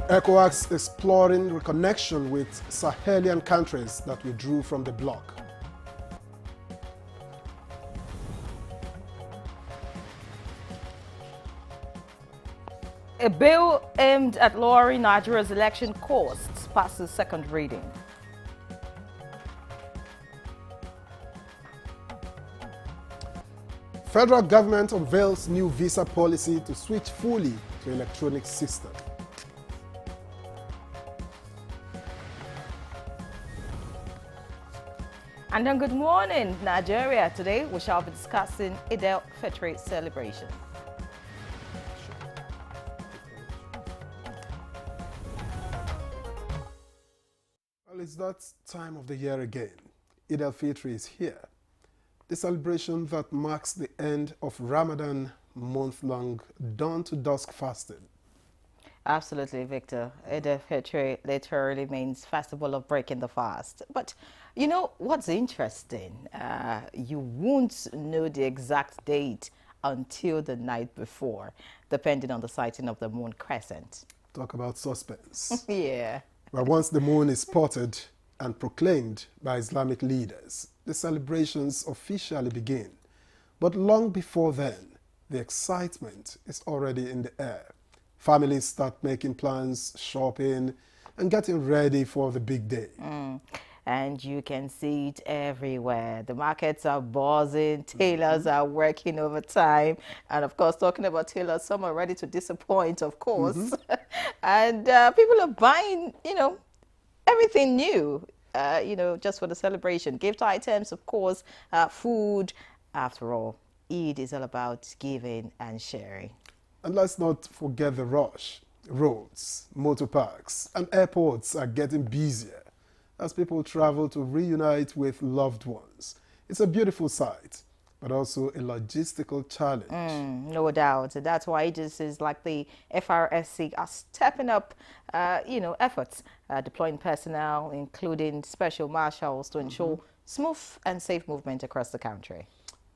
ECOWAS exploring reconnection with Sahelian countries that withdrew from the bloc. A bill aimed at lowering Nigeria's election costs passes second reading. Federal government unveils new visa policy to switch fully to electronic system. And then good morning, Nigeria. Today we shall be discussing Eid al-Fitr celebration. Well, it's that time of the year again. Eid al-Fitr is here. The celebration that marks the end of Ramadan month-long dawn to dusk fasting. Absolutely, Victor. Eid al-Fitr literally means festival of breaking the fast. But you know what's interesting? You won't know the exact date until the night before, depending on the sighting of the moon crescent. Talk about suspense. Yeah. But once the moon is spotted and proclaimed by Islamic leaders, the celebrations officially begin. But long before then, the excitement is already in the air. Families start making plans, shopping, and getting ready for the big day. And you can see it everywhere. The markets are buzzing, tailors are working overtime. And of course, talking about tailors, some are ready to disappoint, of course. And people are buying, everything new, just for the celebration. Gift items, of course, food. After all, Eid is all about giving and sharing. And let's not forget the rush. Roads, motor parks, and airports are getting busier as people travel to reunite with loved ones. It's a beautiful sight, but also a logistical challenge. No doubt. That's why agencies like the FRSC are stepping up, efforts, deploying personnel, including special marshals to ensure smooth and safe movement across the country.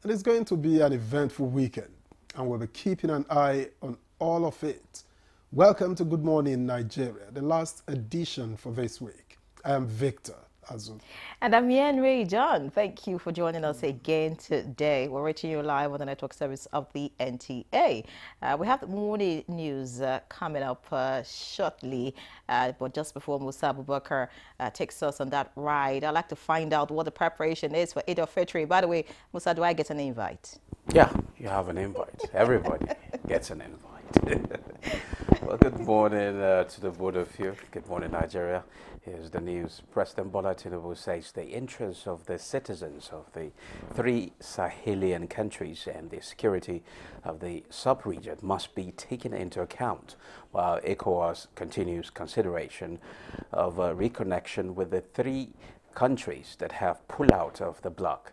And it's going to be an eventful weekend, and we'll be keeping an eye on all of it. Welcome to Good Morning Nigeria, the last edition for this week. I am Victor Azu. And I'm Yen Ray John. Thank you for joining us again today. We're reaching you live on the network service of the NTA. We have the morning news coming up shortly, but just before Musa Abubakar takes us on that ride, I'd like to find out what the preparation is for Eid al-Fitr. By the way, Musa, do I get an invite? Yeah, you have an invite. Everybody gets an invite. Well, good morning to the both of you. Good morning, Nigeria. Here's the news. President Bola Tinubu says the interests of the citizens of the 3 Sahelian countries and the security of the sub-region must be taken into account, while ECOWAS continues consideration of reconnection with the 3 countries that have pulled out of the bloc.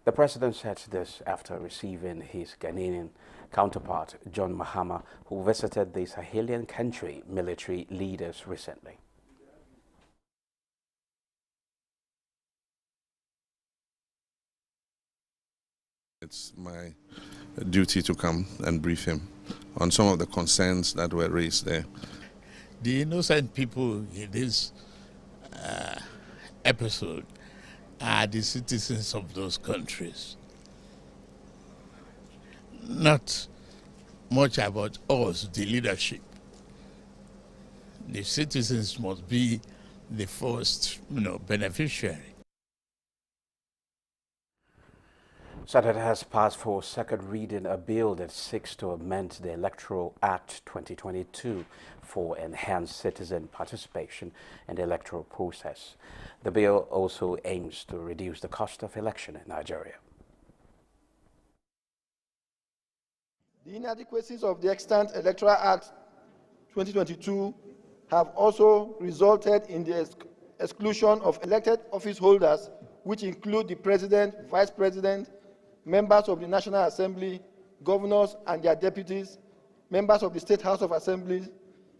The president said this after receiving his Ghanaian counterpart, John Mahama, who visited the Sahelian country military leaders recently. It's my duty to come and brief him on some of the concerns that were raised there. The innocent people in this episode are the citizens of those countries. Not much about us, the leadership. The citizens must be the first, beneficiary. Senate has passed for second reading a bill that seeks to amend the Electoral Act 2022 for enhanced citizen participation in the electoral process. The bill also aims to reduce the cost of election in Nigeria. The inadequacies of the extant Electoral Act 2022 have also resulted in the exclusion of elected office holders, which include the President, Vice President, members of the National Assembly, governors and their deputies, members of the State House of Assembly,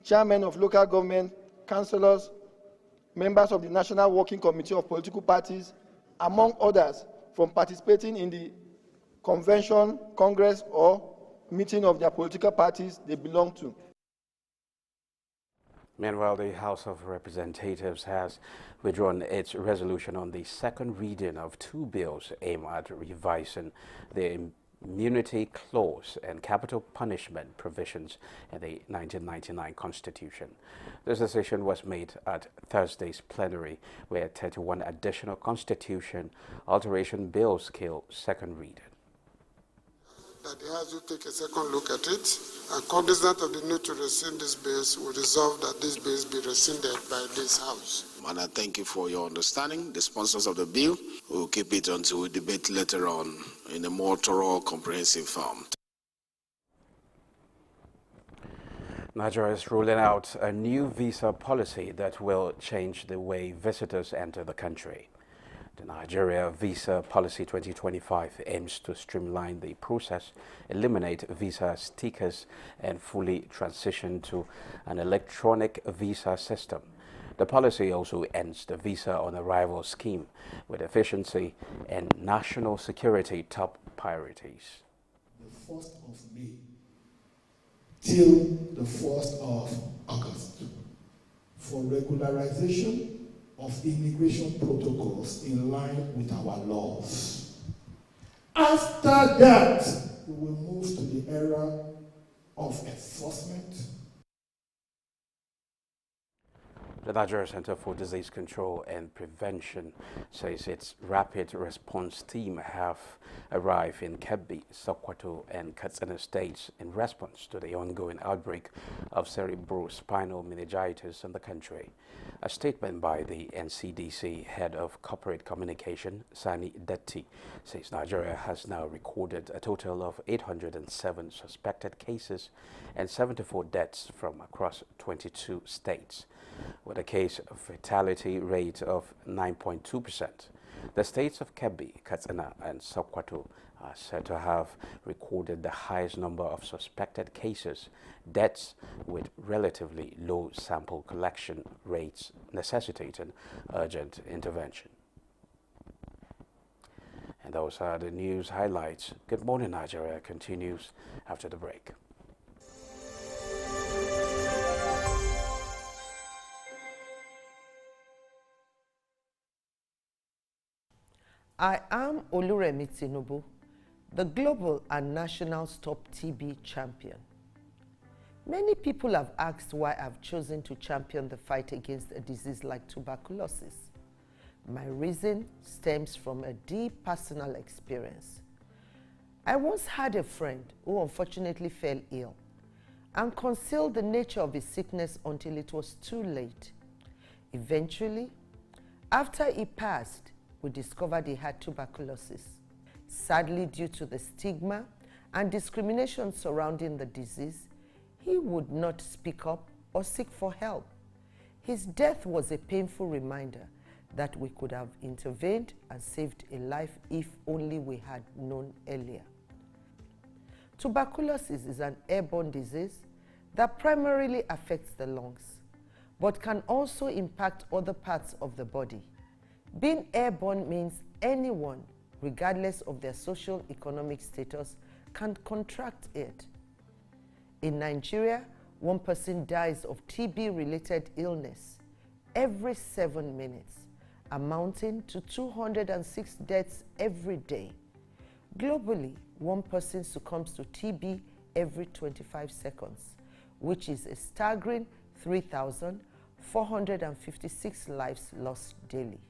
chairmen of local government, councillors, members of the National Working Committee of Political Parties, among others, from participating in the convention, congress, or meeting of their political parties they belong to. Meanwhile, the House of Representatives has withdrawn its resolution on the second reading of two bills aimed at revising the immunity clause and capital punishment provisions in the 1999 Constitution. This decision was made at Thursday's plenary, where 31 additional Constitution alteration bills killed second reading. That the House will take a second look at it, and cognizant of the need to rescind these bills, will resolve that these bills be rescinded by this House. And I thank you for your understanding. The sponsors of the bill will keep it until we debate later on in a more thorough, comprehensive form. Nigeria is rolling out a new visa policy that will change the way visitors enter the country. The Nigeria Visa Policy 2025 aims to streamline the process, eliminate visa stickers, and fully transition to an electronic visa system. The policy also ends the visa on arrival scheme, with efficiency and national security top priorities. The 1st of May till the 1st of August for regularization of immigration protocols in line with our laws. After that, we will move to the era of enforcement. The Nigeria Center for Disease Control and Prevention says its rapid response team have arrived in Kebbi, Sokoto, and Katsina states in response to the ongoing outbreak of cerebrospinal meningitis in the country. A statement by the NCDC head of corporate communication, Sani Detti, says Nigeria has now recorded a total of 807 suspected cases and 74 deaths from across 22 states, with a case fatality rate of 9.2%. The states of Kebbi, Katsina, and Sokoto are said to have recorded the highest number of suspected cases, deaths with relatively low sample collection rates necessitating urgent intervention. And those are the news highlights. Good Morning Nigeria continues after the break. I am Oluremi Tinubu, the global and national Stop TB champion. Many people have asked why I've chosen to champion the fight against a disease like tuberculosis. My reason stems from a deep personal experience. I once had a friend who unfortunately fell ill and concealed the nature of his sickness until it was too late. Eventually, after he passed, we discovered he had tuberculosis. Sadly, due to the stigma and discrimination surrounding the disease, he would not speak up or seek for help. His death was a painful reminder that we could have intervened and saved a life if only we had known earlier. Tuberculosis is an airborne disease that primarily affects the lungs, but can also impact other parts of the body. Being airborne means anyone, regardless of their socio-economic status, can contract it. In Nigeria, 1 person dies of TB-related illness every 7 minutes, amounting to 206 deaths every day. Globally, 1 person succumbs to TB every 25 seconds, which is a staggering 3,456 lives lost daily.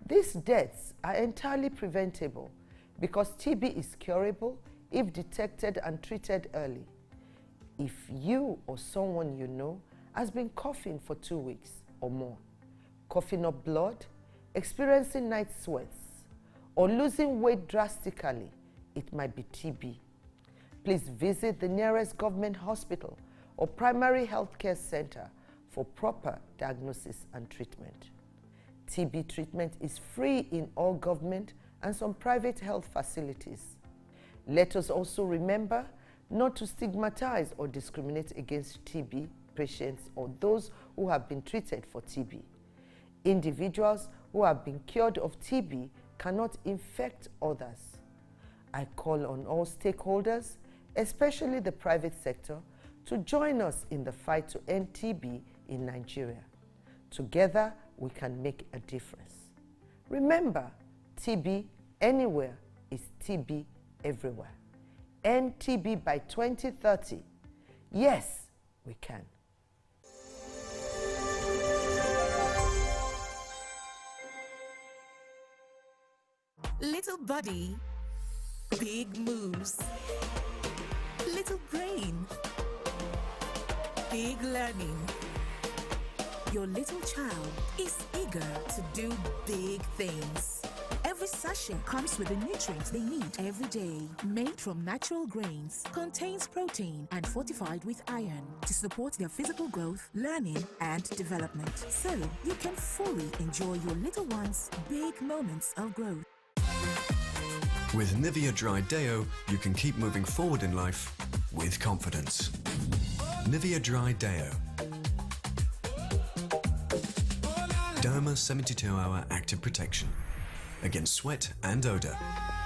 These deaths are entirely preventable because TB is curable if detected and treated early. If you or someone you know has been coughing for 2 weeks or more, coughing up blood, experiencing night sweats, or losing weight drastically, it might be TB. Please visit the nearest government hospital or primary health care center for proper diagnosis and treatment. TB treatment is free in all government and some private health facilities. Let us also remember not to stigmatize or discriminate against TB patients or those who have been treated for TB. Individuals who have been cured of TB cannot infect others. I call on all stakeholders, especially the private sector, to join us in the fight to end TB in Nigeria. Together, we can make a difference. Remember, TB anywhere is TB everywhere. End TB by 2030. Yes, we can. Little body, big moves. Little brain, big learning. Your little child is eager to do big things. Every sachet comes with the nutrients they need every day. Made from natural grains, contains protein and fortified with iron to support their physical growth, learning, and development. So you can fully enjoy your little one's big moments of growth. With Nivea Dry Deo, you can keep moving forward in life with confidence. Nivea Dry Deo. Derma 72-hour active protection against sweat and odor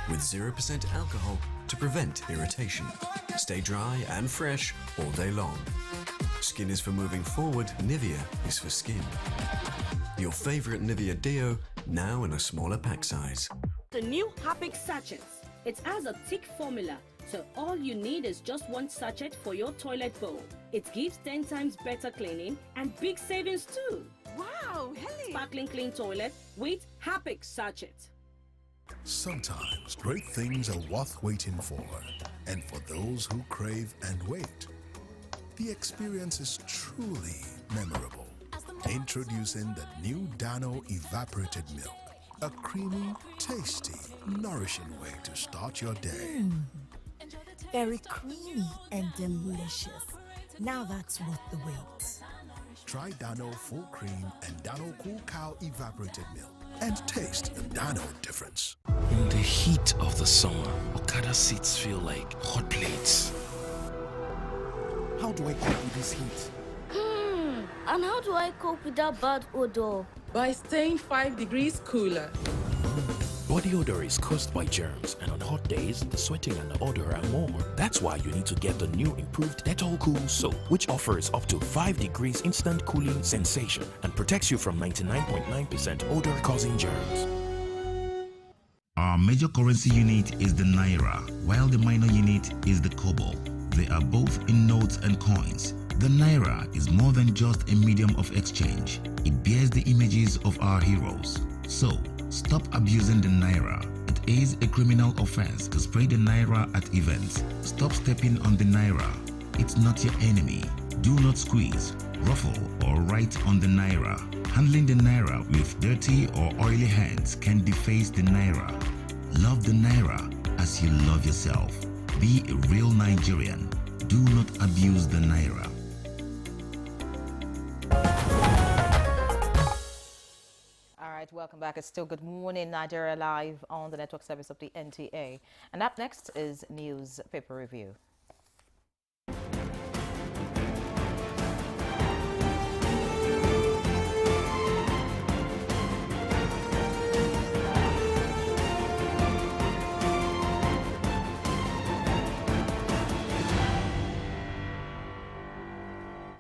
with 0% alcohol to prevent irritation. Stay dry and fresh all day long. Skin is for moving forward, Nivea is for skin. Your favorite Nivea Deo, now in a smaller pack size. The new Happix sachets. It has a thick formula, so all you need is just one sachet for your toilet bowl. It gives 10 times better cleaning and big savings too. Wow, Helen! Sparkling clean toilet with Happix sachet. Sometimes great things are worth waiting for, and for those who crave and wait, the experience is truly memorable. Introducing the new Dano evaporated milk. A creamy, tasty, nourishing way to start your day. Very creamy and delicious. Now that's worth the wait. Try Dano Full Cream and Dano Cool Cow evaporated milk and taste the Dano difference. In the heat of the summer, Okada seats feel like hot plates. How do I cope with this heat? And how do I cope with that bad odor? By staying 5 degrees cooler. Body odor is caused by germs, and on hot days, the sweating and the odor are more. That's why you need to get the new improved Dettol Cool Soap, which offers up to 5 degrees instant cooling sensation and protects you from 99.9% odor-causing germs. Our major currency unit is the Naira, while the minor unit is the Kobo. They are both in notes and coins. The Naira is more than just a medium of exchange. It bears the images of our heroes. So, stop abusing the Naira. It is a criminal offense to spray the Naira at events. Stop stepping on the Naira. It's not your enemy. Do not squeeze, ruffle, or write on the Naira. Handling the Naira with dirty or oily hands can deface the Naira. Love the Naira as you love yourself. Be a real Nigerian. Do not abuse the Naira. Welcome back. It's still Good Morning Nigeria live on the network service of the NTA. And up next is Newspaper Review.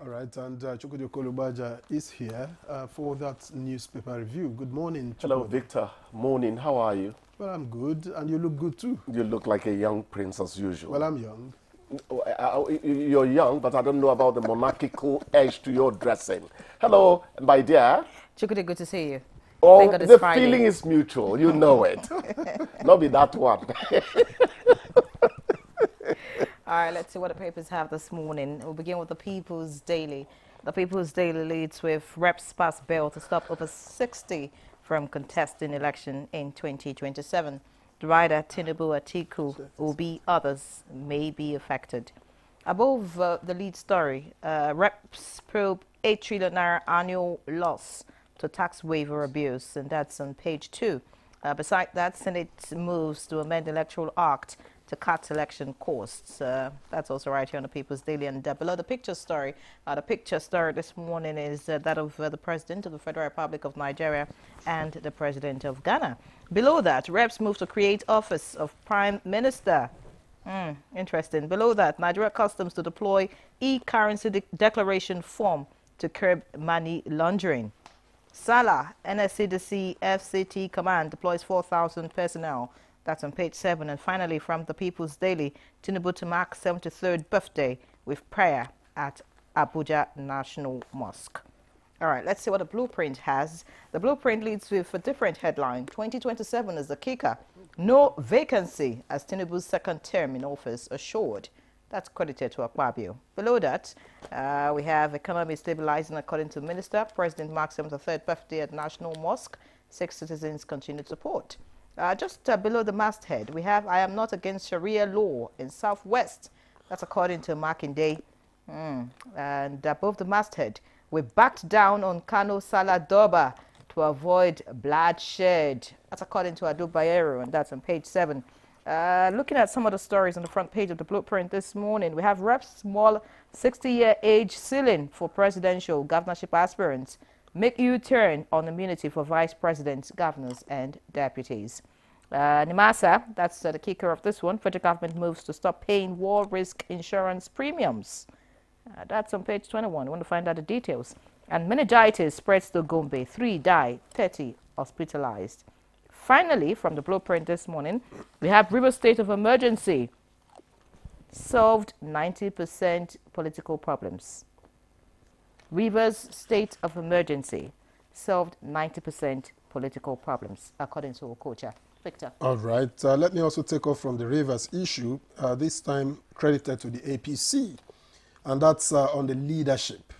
Right, and Chukwudi Kolubaja is here for that newspaper review. Good morning, Chukwudi. Hello, Victor. Morning. How are you? Well, I'm good, and you look good too. You look like a young prince as usual. Well, I'm young. You're young, but I don't know about the monarchical edge to your dressing. Hello, my dear. Chukwudi, good to see you. Oh, the feeling is mutual. You know it. Not be that one. All right, let's see what the papers have this morning. We'll begin with the People's Daily. The People's Daily leads with reps pass bill to stop over 60 from contesting election in 2027. The writer Tinubu, Atiku, Obi, others may be affected. Above the lead story, reps probe 8 trillion naira annual loss to tax waiver abuse, and that's on page 2. Beside that, Senate moves to amend the Electoral Act to cut election costs. That's also right here on the People's Daily. And below the picture story this morning is that of the President of the Federal Republic of Nigeria and the President of Ghana. Below that, reps move to create Office of Prime Minister. Interesting. Below that, Nigeria Customs to deploy e-currency declaration form to curb money laundering. Salah, NSCDC FCT Command deploys 4,000 personnel. That's on page 7. And finally, from the People's Daily, Tinubu to mark 73rd birthday with prayer at Abuja National Mosque. All right, let's see what the blueprint has. The blueprint leads with a different headline. 2027 is the kicker. No vacancy as Tinubu's second term in office assured. That's credited to Akpabio. Below that, we have economy stabilizing according to Minister. President marks 73rd birthday at National Mosque. 6 citizens continued support. Just below the masthead, we have I am not against Sharia law in Southwest. That's according to Makinde. And above the masthead, we backed down on Kano Salah Doba to avoid bloodshed. That's according to Adu Bayero, and that's on page 7. Looking at some of the stories on the front page of the blueprint this morning, we have Rep Small 60-year age ceiling for presidential governorship aspirants. Make U-turn on immunity for vice presidents, governors, and deputies. Nimasa, that's the kicker of this one. Federal government moves to stop paying war risk insurance premiums. That's on page 21. You want to find out the details. And meningitis spreads to Gombe. 3 die, 30 hospitalized. Finally, from the blueprint this morning, we have River State of Emergency. Solved 90% political problems. Rivers State of Emergency solved 90% political problems, according to Okocha. Victor. All right. Let me also take off from the Rivers issue, this time credited to the APC, and that's on the leadership.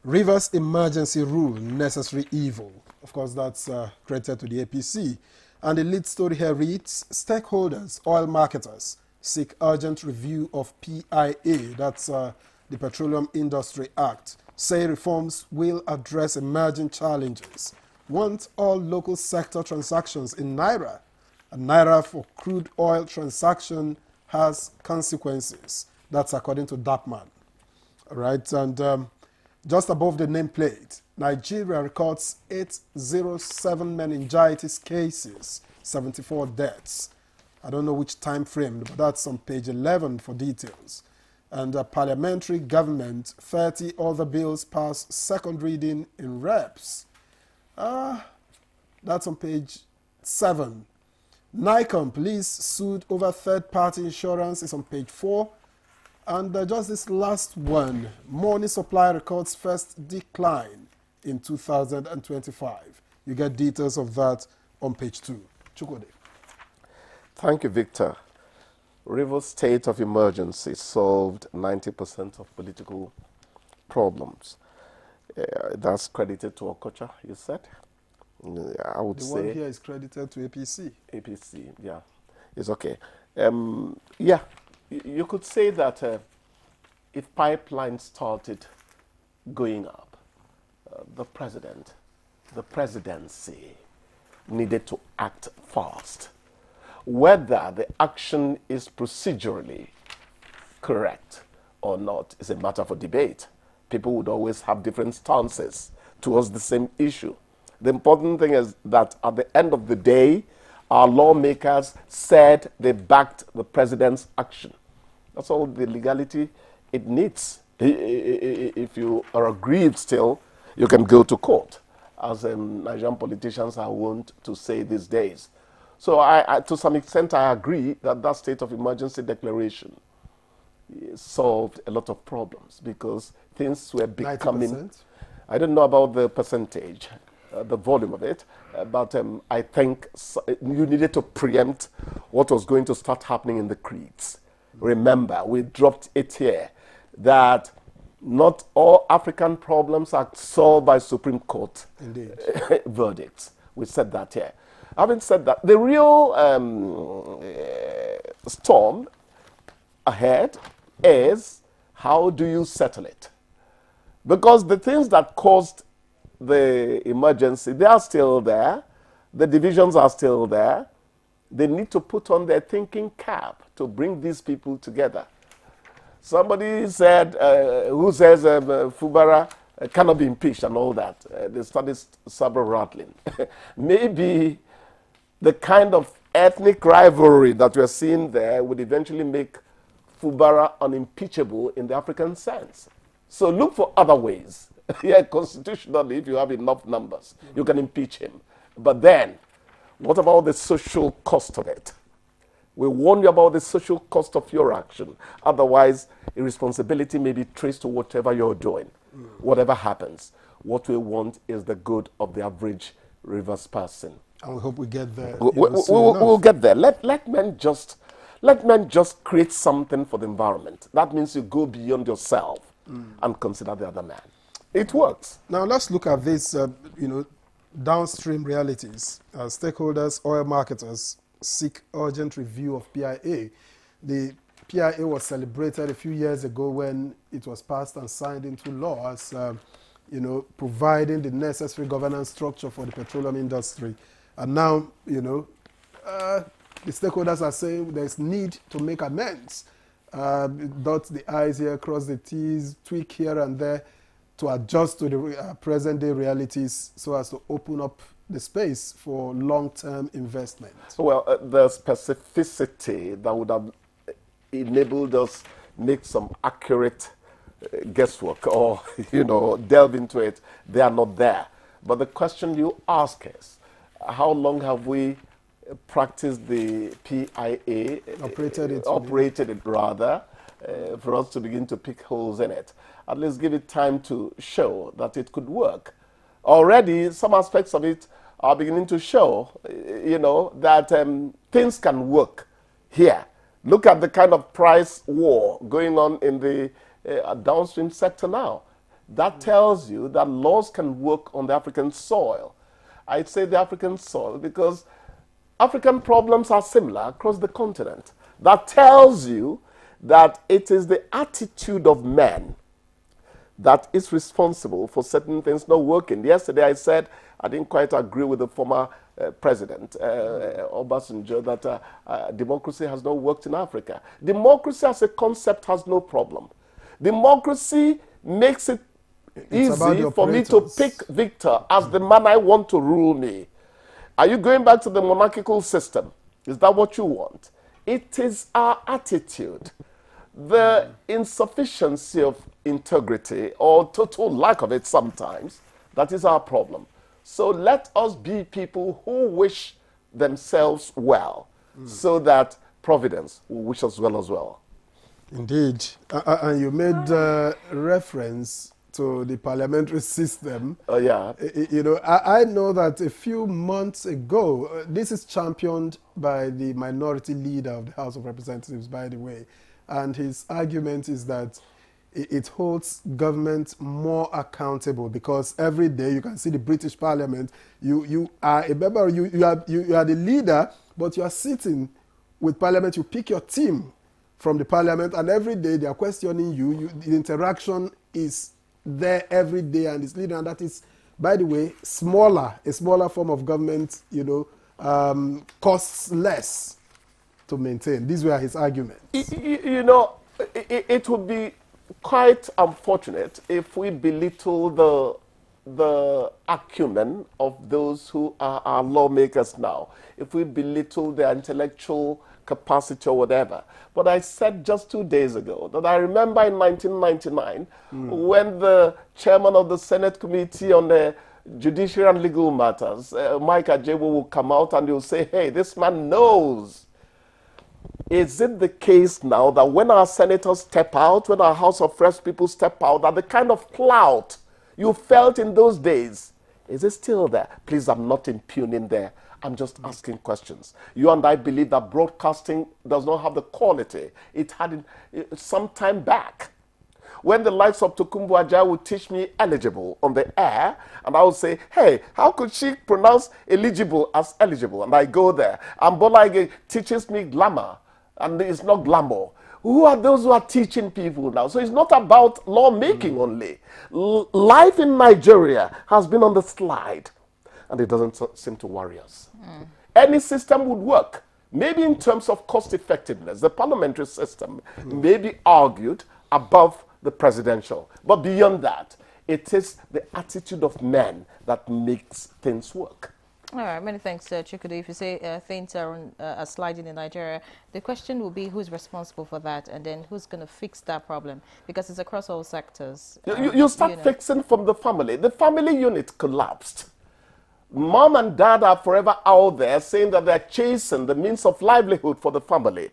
Rivers emergency rule, necessary evil. Of course, that's credited to the APC. And the lead story here reads, stakeholders, oil marketers, seek urgent review of PIA, that's the Petroleum Industry Act, say reforms will address emerging challenges. Want all local sector transactions in Naira. A Naira for crude oil transaction has consequences. That's according to Dapman. All right, and just above the nameplate, Nigeria records 807 meningitis cases, 74 deaths. I don't know which time frame, but that's on page 11 for details. And parliamentary government, 30 other bills pass second reading in reps. That's on page 7. NICOM police sued over third-party insurance is on page 4. And just this last one, money supply records first decline in 2025. You get details of that on page 2. Chukwudi. Thank you, Victor. Rivers state of emergency solved 90% of political problems. That's credited to Okocha, you said? I would say... The one here is credited to APC. APC, yeah. It's okay. Yeah, you could say that if pipelines started going up, the presidency needed to act fast. Whether the action is procedurally correct or not is a matter for debate. People would always have different stances towards the same issue. The important thing is that at the end of the day, our lawmakers said they backed the president's action. That's all the legality it needs. If you are aggrieved still, you can go to court, as Nigerian politicians are wont to say these days. So to some extent, I agree that that state of emergency declaration solved a lot of problems because things were becoming... 90%? I don't know about the percentage, the volume of it, but I think you needed to preempt what was going to start happening in the creeks. Remember, we dropped it here, that not all African problems are solved by Supreme Court verdicts. We said that here. Having said that, the real storm ahead is how do you settle it? Because the things that caused the emergency, they are still there. The divisions are still there. They need to put on their thinking cap to bring these people together. Somebody said, who says Fubara cannot be impeached and all that. They started saber rattling. Maybe the kind of ethnic rivalry that we're seeing there would eventually make Fubara unimpeachable in the African sense. So look for other ways. Yeah, constitutionally, if you have enough numbers, you can impeach him. But then, what about the social cost of it? We warn you about the social cost of your action. Otherwise, irresponsibility may be traced to whatever you're doing. Whatever happens, what we want is the good of the average Rivers person. And we hope we get there. We'll get there. Let men just create something for the environment. That means you go beyond yourself and consider the other man. It works. Now let's look at this, downstream realities. Stakeholders, oil marketers seek urgent review of PIA. The PIA was celebrated a few years ago when it was passed and signed into law as, providing the necessary governance structure for the petroleum industry. And now, the stakeholders are saying there's need to make amends, dot the I's here, cross the T's, tweak here and there to adjust to the present-day realities so as to open up the space for long-term investment. Well, the specificity that would have enabled us make some accurate guesswork or, delve into it, they are not there. But the question you ask is, how long have we practiced the PIA, operated it rather, for us to begin to pick holes in it? At least give it time to show that it could work. Already, some aspects of it are beginning to show, that things can work here. Look at the kind of price war going on in the downstream sector now. That tells you that laws can work on the African soil. I'd say the African soil because African problems are similar across the continent. That tells you that it is the attitude of men that is responsible for certain things not working. Yesterday I said I didn't quite agree with the former president, Obasanjo, that democracy has not worked in Africa. Democracy as a concept has no problem. Democracy makes it easy for me to pick Victor as the man I want to rule me. Are you going back to the monarchical system? Is that what you want? It is our attitude. The insufficiency of integrity or total lack of it sometimes, that is our problem. So let us be people who wish themselves well so that Providence will wish us well as well. Indeed. And you made reference to the parliamentary system. Oh, yeah. I know that a few months ago, this is championed by the minority leader of the House of Representatives, by the way, and his argument is that it holds government more accountable because every day you can see the British Parliament, you are a member, you are the leader, but you are sitting with Parliament, you pick your team from the Parliament, and every day they are questioning you. The interaction is there every day and it's leading, and that is, by the way, a smaller form of government, costs less to maintain. These were his arguments. It would be quite unfortunate if we belittle the acumen of those who are our lawmakers now, if we belittle their intellectual capacity or whatever. But I said just 2 days ago that I remember in 1999 when the chairman of the Senate Committee on the Judiciary and Legal Matters, Mike Ajebo, will come out and he'll say, hey, this man knows. Is it the case now that when our senators step out, when our House of Reps people step out, that the kind of clout you felt in those days, is it still there? Please, I'm not impugning there. I'm just asking questions. You and I believe that broadcasting does not have the quality it had some time back. When the likes of Tokumbo Ajayi would teach me eligible on the air, and I would say, hey, how could she pronounce eligible as eligible? And I go there. And Bola Ige teaches me glamour, and it's not glamour. Who are those who are teaching people now? So it's not about lawmaking only. Life in Nigeria has been on the slide, and it doesn't seem to worry us. Any system would work. Maybe in terms of cost effectiveness, the parliamentary system may be argued above the presidential. But beyond that, it is the attitude of men that makes things work. All right, many thanks, Chukwudi. If you say things are sliding in Nigeria, the question will be who's responsible for that, and then who's going to fix that problem, because it's across all sectors. You start fixing from the family. The family unit collapsed. Mom and dad are forever out there saying that they're chasing the means of livelihood for the family.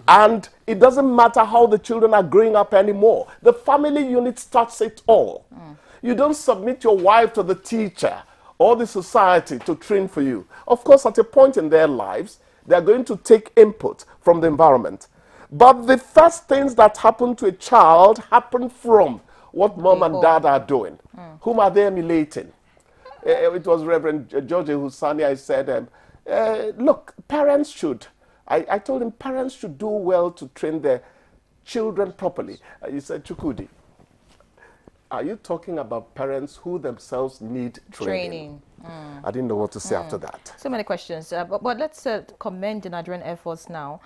And it doesn't matter how the children are growing up anymore. The family unit starts it all. You don't submit your wife to the teacher or the society to train for you. Of course, at a point in their lives, they're going to take input from the environment. But the first things that happen to a child happen from what mom and dad are doing. Whom are they emulating? It was Reverend George Husani. I said, look, parents should. I told him parents should do well to train their children properly. He said, Chukwudi, are you talking about parents who themselves need training? I didn't know what to say after that. So many questions. But let's commend the Nigerian Air Force now,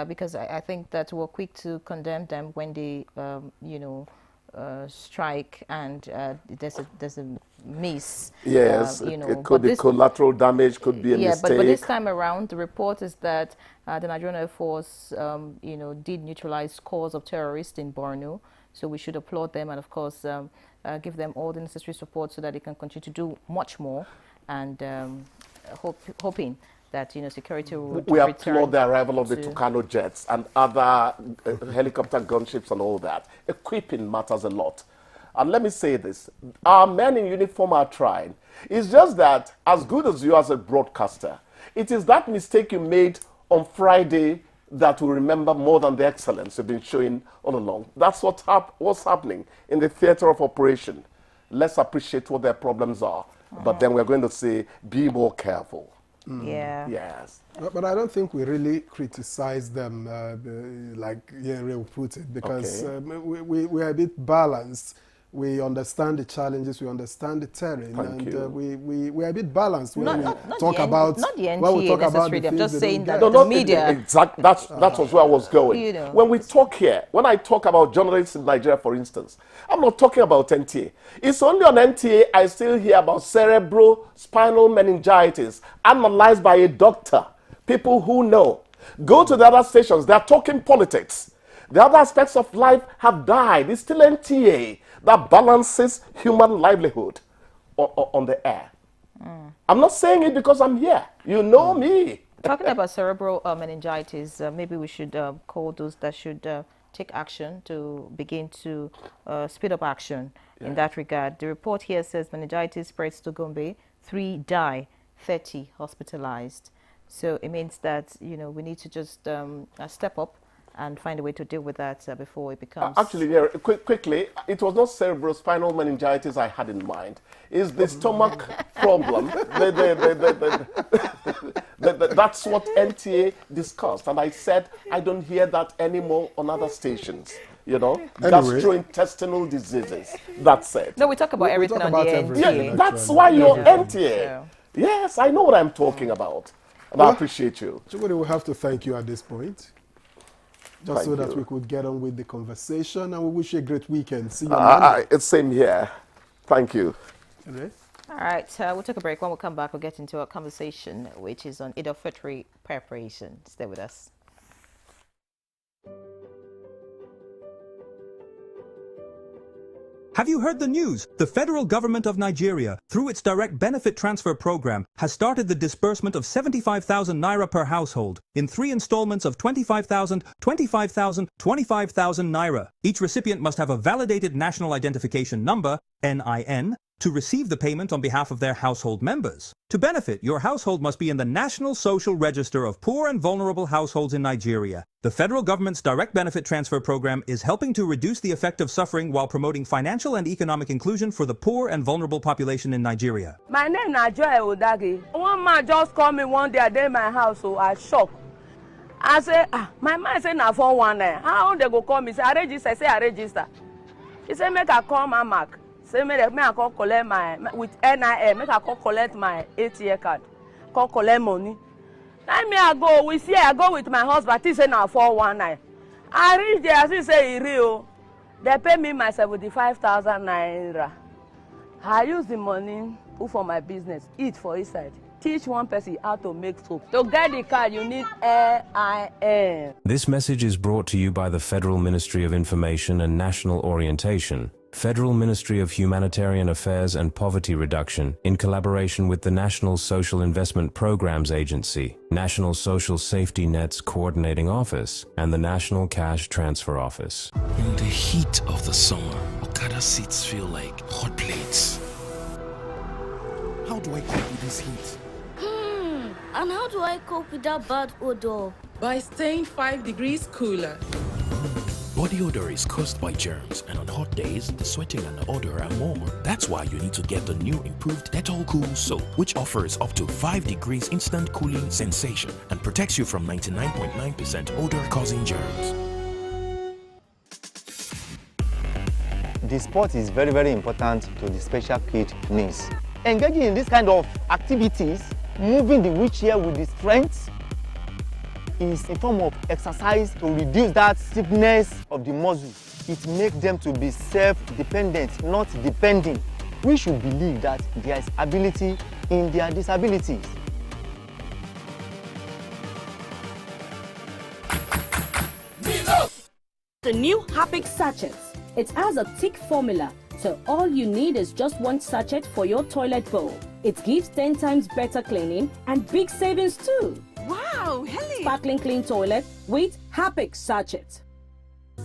because I think that we're quick to condemn them when they, strike and there's a miss. Yes, it could be collateral damage, could be a mistake. But this time around, the report is that the Nigerian Air Force, did neutralize scores of terrorists in Borno. So we should applaud them and, of course, give them all the necessary support so that they can continue to do much more, and hoping that security will We applaud the arrival of the Tucano jets and other helicopter gunships and all that. Equipping matters a lot. And let me say this, our men in uniform are trying. It's just that, as good as you as a broadcaster, it is that mistake you made on Friday that will remember more than the excellence you've been showing all along. That's what's happening in the theater of operation. Let's appreciate what their problems are. But then we're going to say, be more careful. Yeah. Yes. But I don't think we really criticize them like Yere put it, because we are a bit balanced. We understand the challenges, we understand the terrain, we are a bit balanced when we talk about not the NTA I'm just saying that the media. Exactly. That was where I was going. When we talk here, when I talk about journalists in Nigeria, for instance, I'm not talking about NTA. It's only on NTA I still hear about cerebrospinal meningitis analyzed by a doctor. People who know. Go to the other stations, they're talking politics. The other aspects of life have died. It's still NTA that balances human livelihood on the air. I'm not saying it because I'm here. You know me. Talking about cerebral meningitis, maybe we should call those that should take action to begin to speed up action in that regard. The report here says meningitis spreads to Gombe, 3 die, 30 hospitalized. So it means that, we need to just step up and find a way to deal with that before it becomes... Actually, yeah, quickly, it was not cerebrospinal meningitis I had in mind. It's the stomach problem. That's what NTA discussed. And I said, I don't hear that anymore on other stations. Gastrointestinal diseases. That's it. No, we talk about everything on the NTA. Yeah, that's why you're NTA. Yes, I know what I'm talking about. And I appreciate you. Somebody will have to thank you at this point. Just so that we could get on with the conversation, and we wish you a great weekend. See you on Monday. It's same here. Thank you. All right, we'll take a break. When we come back, we'll get into our conversation, which is on Eid al-Fitr preparation. Stay with us. Have you heard the news? The federal government of Nigeria, through its direct benefit transfer program, has started the disbursement of 75,000 naira per household in 3 installments of 25,000, 25,000, 25,000 naira. Each recipient must have a validated national identification number, NIN, to receive the payment on behalf of their household members. To benefit, your household must be in the National Social Register of Poor and Vulnerable Households in Nigeria. The federal government's direct benefit transfer program is helping to reduce the effect of suffering while promoting financial and economic inclusion for the poor and vulnerable population in Nigeria. My name is Joy Odagi. One man just called me one day at my house, so I shocked. I said, my man said, na 419. How they go call me? Say, I register. I say, I register. He said, make I call my mark. Say, make I call collect my, with NIN, make I call collect my ATM card. Call collect money. Now me I go with my husband, he say now 419. I reach there, he say real. They pay me my 75,000 naira. I use the money for my business, eat for inside. teach one person how to make soap. To get the card, you need AIN. This message is brought to you by the Federal Ministry of Information and National Orientation, Federal Ministry of Humanitarian Affairs and Poverty Reduction, in collaboration with the National Social Investment Programs Agency, National Social Safety Net's Coordinating Office, and the National Cash Transfer Office. In the heat of the summer, Okada seats feel like hot plates. How do I cope with this heat? And how do I cope with that bad odor? By staying 5 degrees cooler. Body odor is caused by germs, and on hot days, the sweating and the odor are more. That's why you need to get the new improved Dettol Cool Soap, which offers up to 5 degrees instant cooling sensation and protects you from 99.9% odor-causing germs. The sport is very, very important to the special kid needs. Engaging in this kind of activities, moving the wheelchair with the strength, is a form of exercise to reduce that stiffness of the muscle. It makes them to be self-dependent, not depending. We should believe that there is ability in their disabilities. The new Hapix sachets. It has a thick formula, so all you need is just one sachet for your toilet bowl. It gives 10 times better cleaning and big savings too. Wow, Helen! Sparkling clean toilet with Hapix sachet.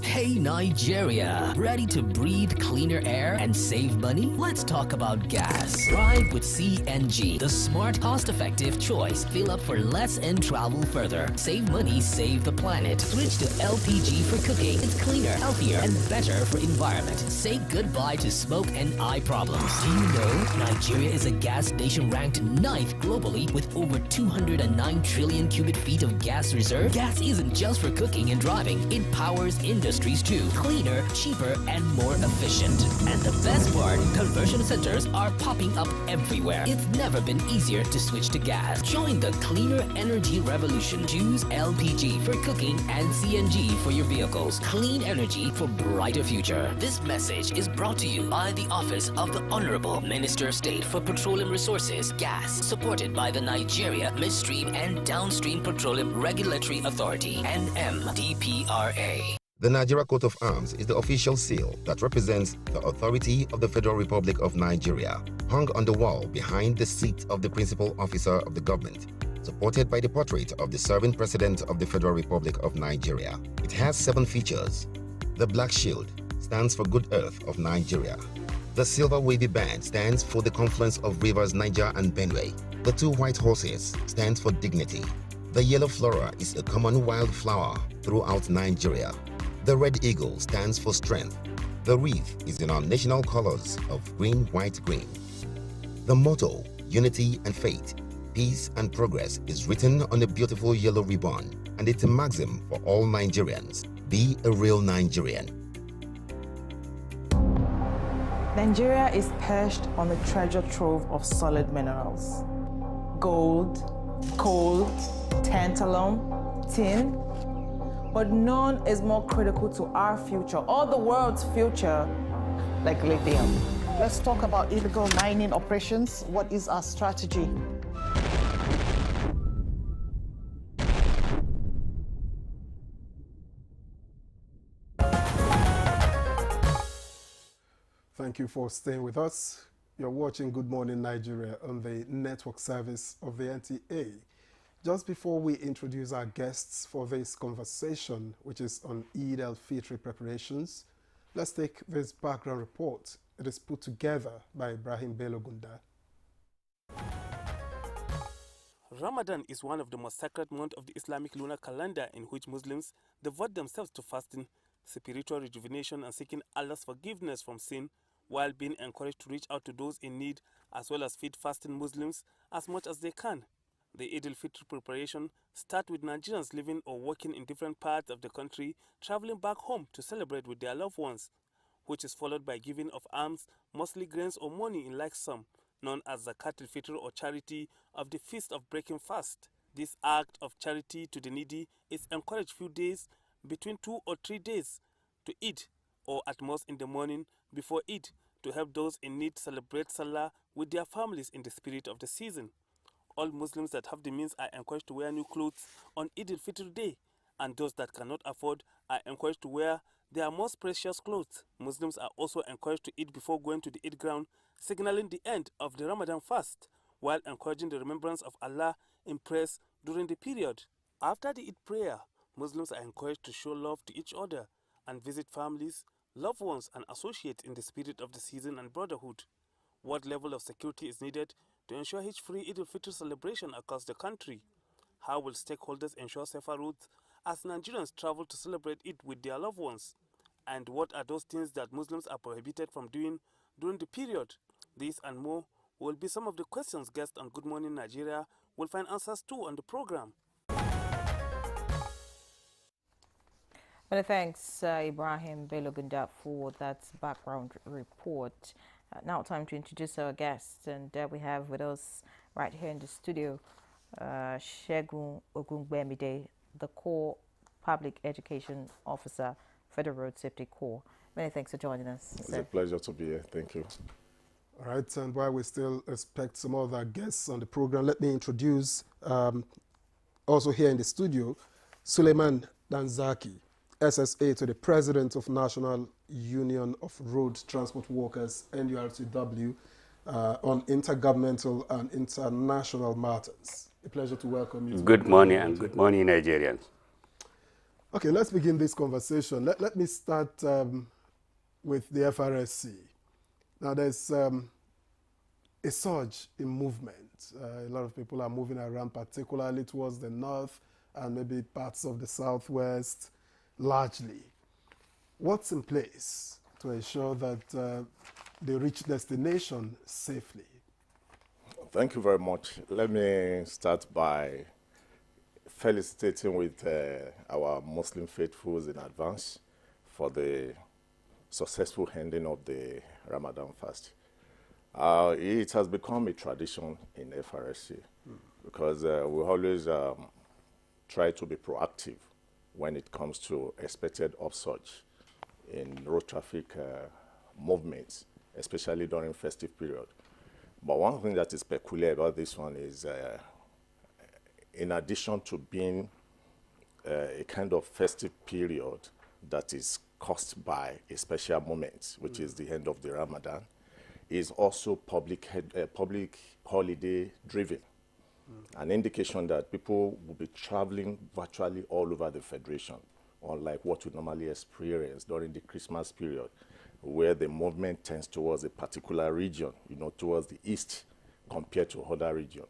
Hey Nigeria, ready to breathe cleaner air and save money? Let's talk about gas. Drive with CNG, the smart, cost-effective choice. Fill up for less and travel further. Save money, save the planet. Switch to LPG for cooking. It's cleaner, healthier, and better for environment. Say goodbye to smoke and eye problems. Do you know Nigeria is a gas nation ranked 9th globally with over 209 trillion cubic feet of gas reserve? Gas isn't just for cooking and driving. It powers industries too. Cleaner, cheaper, and more efficient. And the best part, conversion centers are popping up everywhere. It's never been easier to switch to gas. Join the cleaner energy revolution. Choose LPG for cooking and CNG for your vehicles. Clean energy for brighter future. This message is brought to you by the Office of the Honorable Minister of State for Petroleum Resources, Gas, supported by the Nigeria Midstream and Downstream Petroleum Regulatory Authority, NMDPRA. The Nigeria Coat of Arms is the official seal that represents the authority of the Federal Republic of Nigeria, hung on the wall behind the seat of the principal officer of the government, supported by the portrait of the serving president of the Federal Republic of Nigeria. It has 7 features. The black shield stands for Good Earth of Nigeria. The silver wavy band stands for the confluence of rivers Niger and Benue. The 2 white horses stands for dignity. The yellow flora is a common wildflower throughout Nigeria. The red eagle stands for strength. The wreath is in our national colors of green, white, green. The motto, unity and faith, peace and progress, is written on a beautiful yellow ribbon, and it's a maxim for all Nigerians. Be a real Nigerian. Nigeria is perched on a treasure trove of solid minerals. Gold, coal, tantalum, tin, but none is more critical to our future or the world's future like lithium. Let's talk about illegal mining operations. What is our strategy? Thank you for staying with us. You're watching Good Morning Nigeria on the network service of the NTA. Just before we introduce our guests for this conversation, which is on Eid al-Fitr preparations, let's take this background report. It is put together by Ibrahim Belogunda. Ramadan is one of the most sacred months of the Islamic lunar calendar, in which Muslims devote themselves to fasting, spiritual rejuvenation, and seeking Allah's forgiveness from sin, while being encouraged to reach out to those in need, as well as feed fasting Muslims as much as they can. The Eid al-Fitr preparation start with Nigerians living or working in different parts of the country traveling back home to celebrate with their loved ones, which is followed by giving of alms, mostly grains or money in like sum, known as Zakat al-Fitr or charity of the feast of breaking fast. This act of charity to the needy is encouraged few days, between 2 or 3 days, to Eid, or at most in the morning before Eid, to help those in need celebrate Salah with their families in the spirit of the season. all Muslims that have the means are encouraged to wear new clothes on Eid al-Fitr Day, and those that cannot afford are encouraged to wear their most precious clothes. Muslims are also encouraged to eat before going to the Eid ground, signaling the end of the Ramadan fast, while encouraging the remembrance of Allah in prayers during the period. After the Eid prayer, Muslims are encouraged to show love to each other and visit families, loved ones, and associates in the spirit of the season and brotherhood. What level of security is needed to ensure hitch-free Eid al-Fitr celebration across the country? How will stakeholders ensure safer routes as Nigerians travel to celebrate Eid with their loved ones? And what are those things that Muslims are prohibited from doing during the period? These and more will be some of the questions guests on Good Morning Nigeria will find answers to on the program. Well, thanks, Ibrahim Belogunda, for that background report. Now time to introduce our guests, and we have with us right here in the studio Segun Ogungbemide, the Corps Public Education Officer, Federal Road Safety Corps. Many thanks for joining us. It's a pleasure to be here. Thank you. All right, and while we still expect some other guests on the program, let me introduce also here in the studio Suleiman Danzaki, SSA to the President of National Union of Road Transport Workers, NURTW, on intergovernmental and international matters. A pleasure to welcome you. Good morning and good morning, Nigerians. Okay, let's begin this conversation. Let me start with the FRSC. Now, there's a surge in movement. A lot of people are moving around, particularly towards the north and maybe parts of the southwest, largely. What's in place to ensure that they reach destination safely? Thank you very much. Let me start by felicitating with our Muslim faithfuls in advance for the successful ending of the Ramadan fast. It has become a tradition in FRSC because we always try to be proactive when it comes to expected upsurge in road traffic movements, especially during festive period. But one thing that is peculiar about this one is in addition to being a kind of festive period that is caused by a special moment, which is the end of the Ramadan, is also public holiday driven. An indication that people will be traveling virtually all over the Federation, unlike what we normally experience during the Christmas period, where the movement tends towards a particular region, towards the east compared to other regions.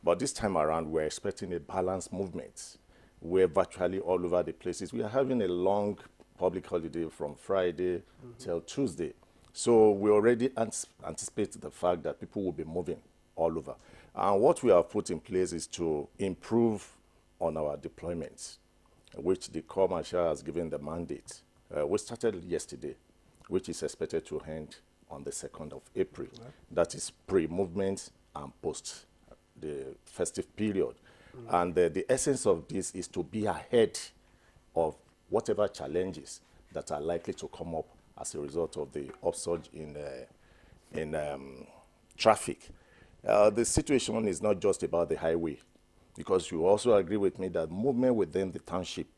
But this time around, we're expecting a balanced movement, where virtually all over the places, we are having a long public holiday from Friday till Tuesday. So we already anticipate the fact that people will be moving all over. And what we have put in place is to improve on our deployments, which the Corps Marshal has given the mandate. We started yesterday, which is expected to end on the 2nd of April. Right. That is pre-movement and post the festive period. And the essence of this is to be ahead of whatever challenges that are likely to come up as a result of the upsurge in traffic. The situation is not just about the highway, because you also agree with me that movement within the township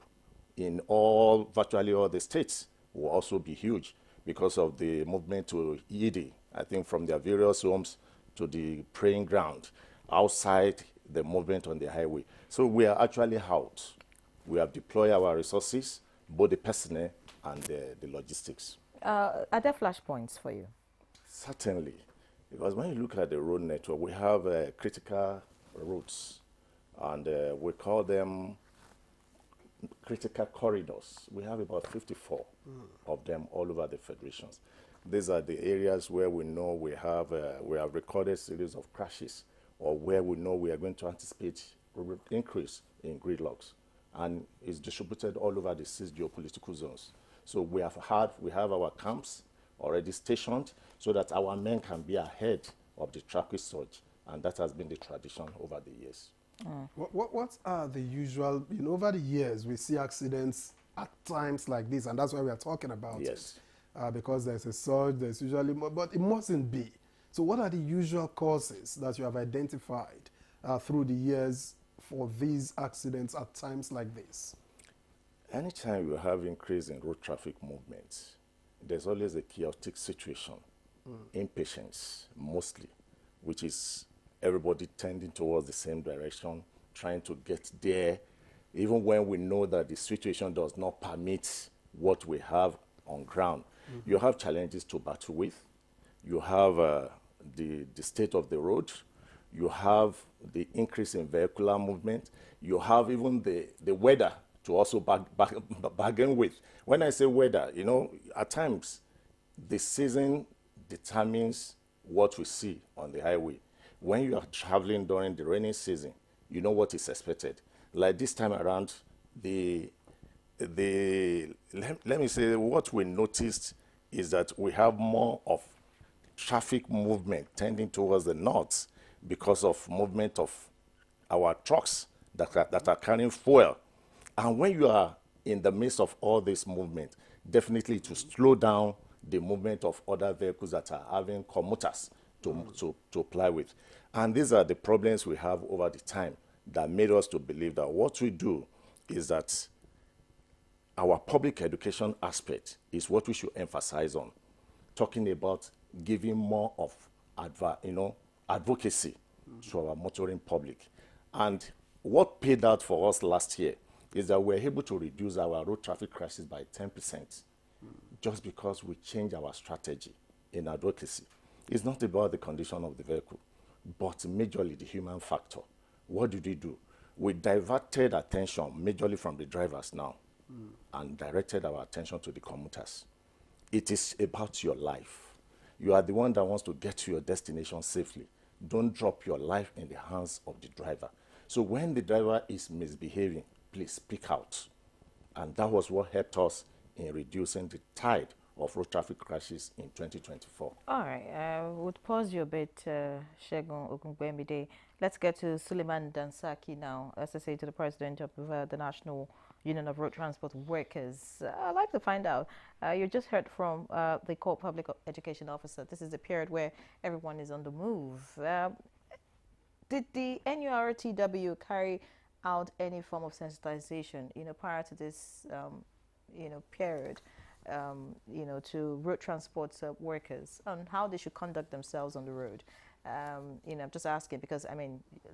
in virtually all the states will also be huge because of the movement to Yidi, I think from their various homes to the praying ground, outside the movement on the highway. So we are actually out. We have deployed our resources, both the personnel and the logistics. Are there flashpoints for you? Certainly. Because when you look at the road network, we have critical routes, and we call them critical corridors. We have about 54 of them all over the federations. These are the areas where we know we have recorded series of crashes, or where we know we are going to anticipate increase in gridlocks, and it's distributed all over the 6 geopolitical zones. So we have our camps already stationed so that our men can be ahead of the traffic surge, and that has been the tradition over the years. What are the usual, over the years we see accidents at times like this, and that's why we are talking about it. Because there's a surge, there's usually more, but it mustn't be. So what are the usual causes that you have identified through the years for these accidents at times like this? Anytime you have increase in road traffic movements, there's always a chaotic situation, impatience mostly, which is everybody tending towards the same direction, trying to get there, even when we know that the situation does not permit what we have on ground. You have challenges to battle with. You have the state of the road. You have the increase in vehicular movement. You have even the weather to also bargain with. When I say weather, you know, at times the season determines what we see on the highway. When you are traveling during the rainy season, you know what is expected. Like this time around, let me say what we noticed is that we have more of traffic movement tending towards the north because of movement of our trucks that are carrying fuel. And when you are in the midst of all this movement, definitely to slow down the movement of other vehicles that are having commuters to apply with. And these are the problems we have over the time that made us to believe that what we do is that our public education aspect is what we should emphasize on, talking about giving more of advocacy to our motoring public. And what paid out for us last year is that we're able to reduce our road traffic crashes by 10% just because we changed our strategy in advocacy. It's not about the condition of the vehicle, but majorly the human factor. What did we do? We diverted attention majorly from the drivers now and directed our attention to the commuters. It is about your life. You are the one that wants to get to your destination safely. Don't drop your life in the hands of the driver. So when the driver is misbehaving, please speak out. And that was what helped us in reducing the tide of road traffic crashes in 2024. All right, we'll pause you a bit, Segun Ogungbemide. Let's get to Suleiman Dansaki now, SSA to the President of the National Union of Road Transport Workers. I'd like to find out, you just heard from the core public education officer. This is a period where everyone is on the move. Did the NURTW carry out any form of sensitization, prior to this, period, to road transport workers on how they should conduct themselves on the road? I'm just asking because,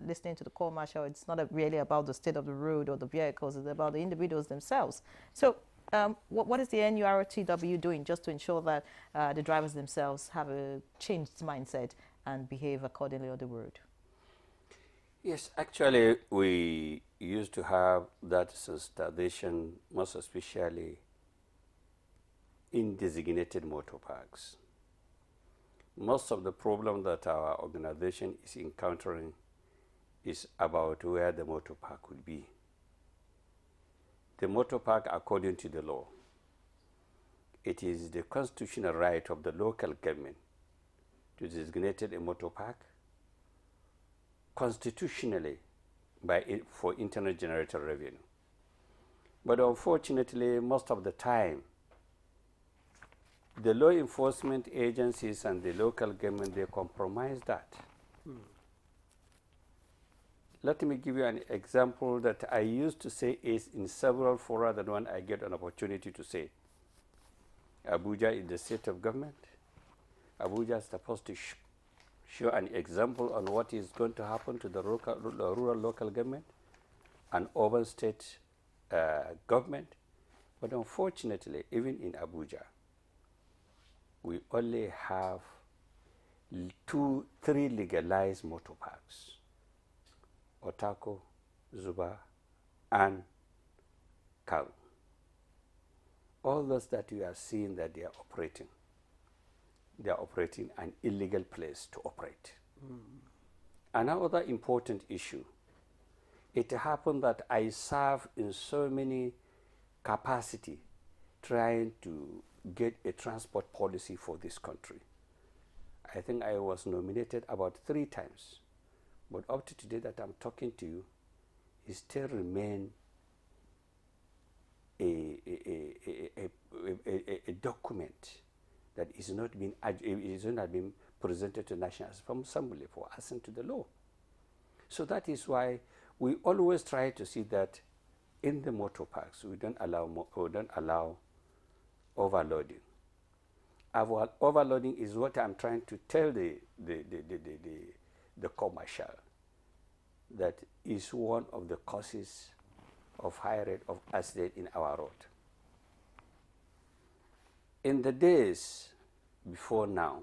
listening to the call marshal, it's not really about the state of the road or the vehicles, it's about the individuals themselves. So what is the NURTW doing just to ensure that the drivers themselves have a changed mindset and behave accordingly on the road? Yes, actually, we used to have that sensitization, most especially in designated motor parks. Most of the problem that our organization is encountering is about where the motor park will be. The motor park, according to the law, it is the constitutional right of the local government to designate a motor park constitutionally for internal generated revenue. But unfortunately, most of the time, the law enforcement agencies and the local government, they compromise that. Let me give you an example that I used to say is in several fora than one I get an opportunity to say. Abuja is the seat of government. Abuja is supposed to show an example on what is going to happen to the rural local government and urban state government. But unfortunately, even in Abuja, we only have 3 legalized motor parks: Otako, Zuba, and Kau. All those that we are seeing that they are operating an illegal place to operate. Another important issue, it happened that I serve in so many capacity trying to get a transport policy for this country. I think I was nominated about 3 times, but up to today that I'm talking to you, it still remains a document that is not being presented to National Assembly for assent to the law. So that is why we always try to see that in the motor parks we don't allow overloading. Overloading is what I'm trying to tell the commercial, that is one of the causes of high rate of accident in our road. In the days before now,